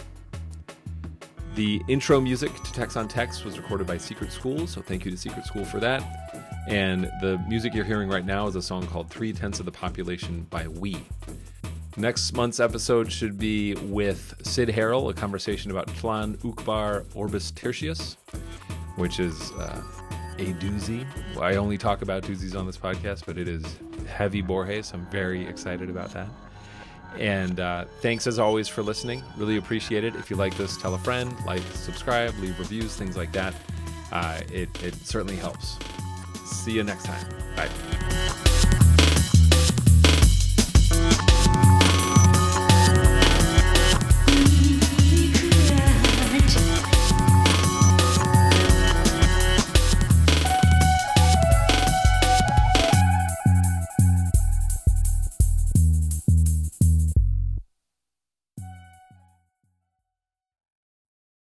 A: The intro music to Text on Text was recorded by Secret School, so thank you to Secret School for that. And the music you're hearing right now is a song called 3/10 of the Population by We. Next month's episode should be with Sid Harrell, a conversation about Tlön, Uqbar, Orbis Tertius, which is a doozy. I only talk about doozies on this podcast, but it is heavy Borges. I'm very excited about that. And thanks as always for listening. Really appreciate it. If you like this, tell a friend, like, subscribe, leave reviews, things like that. It certainly helps. See you next time. Bye.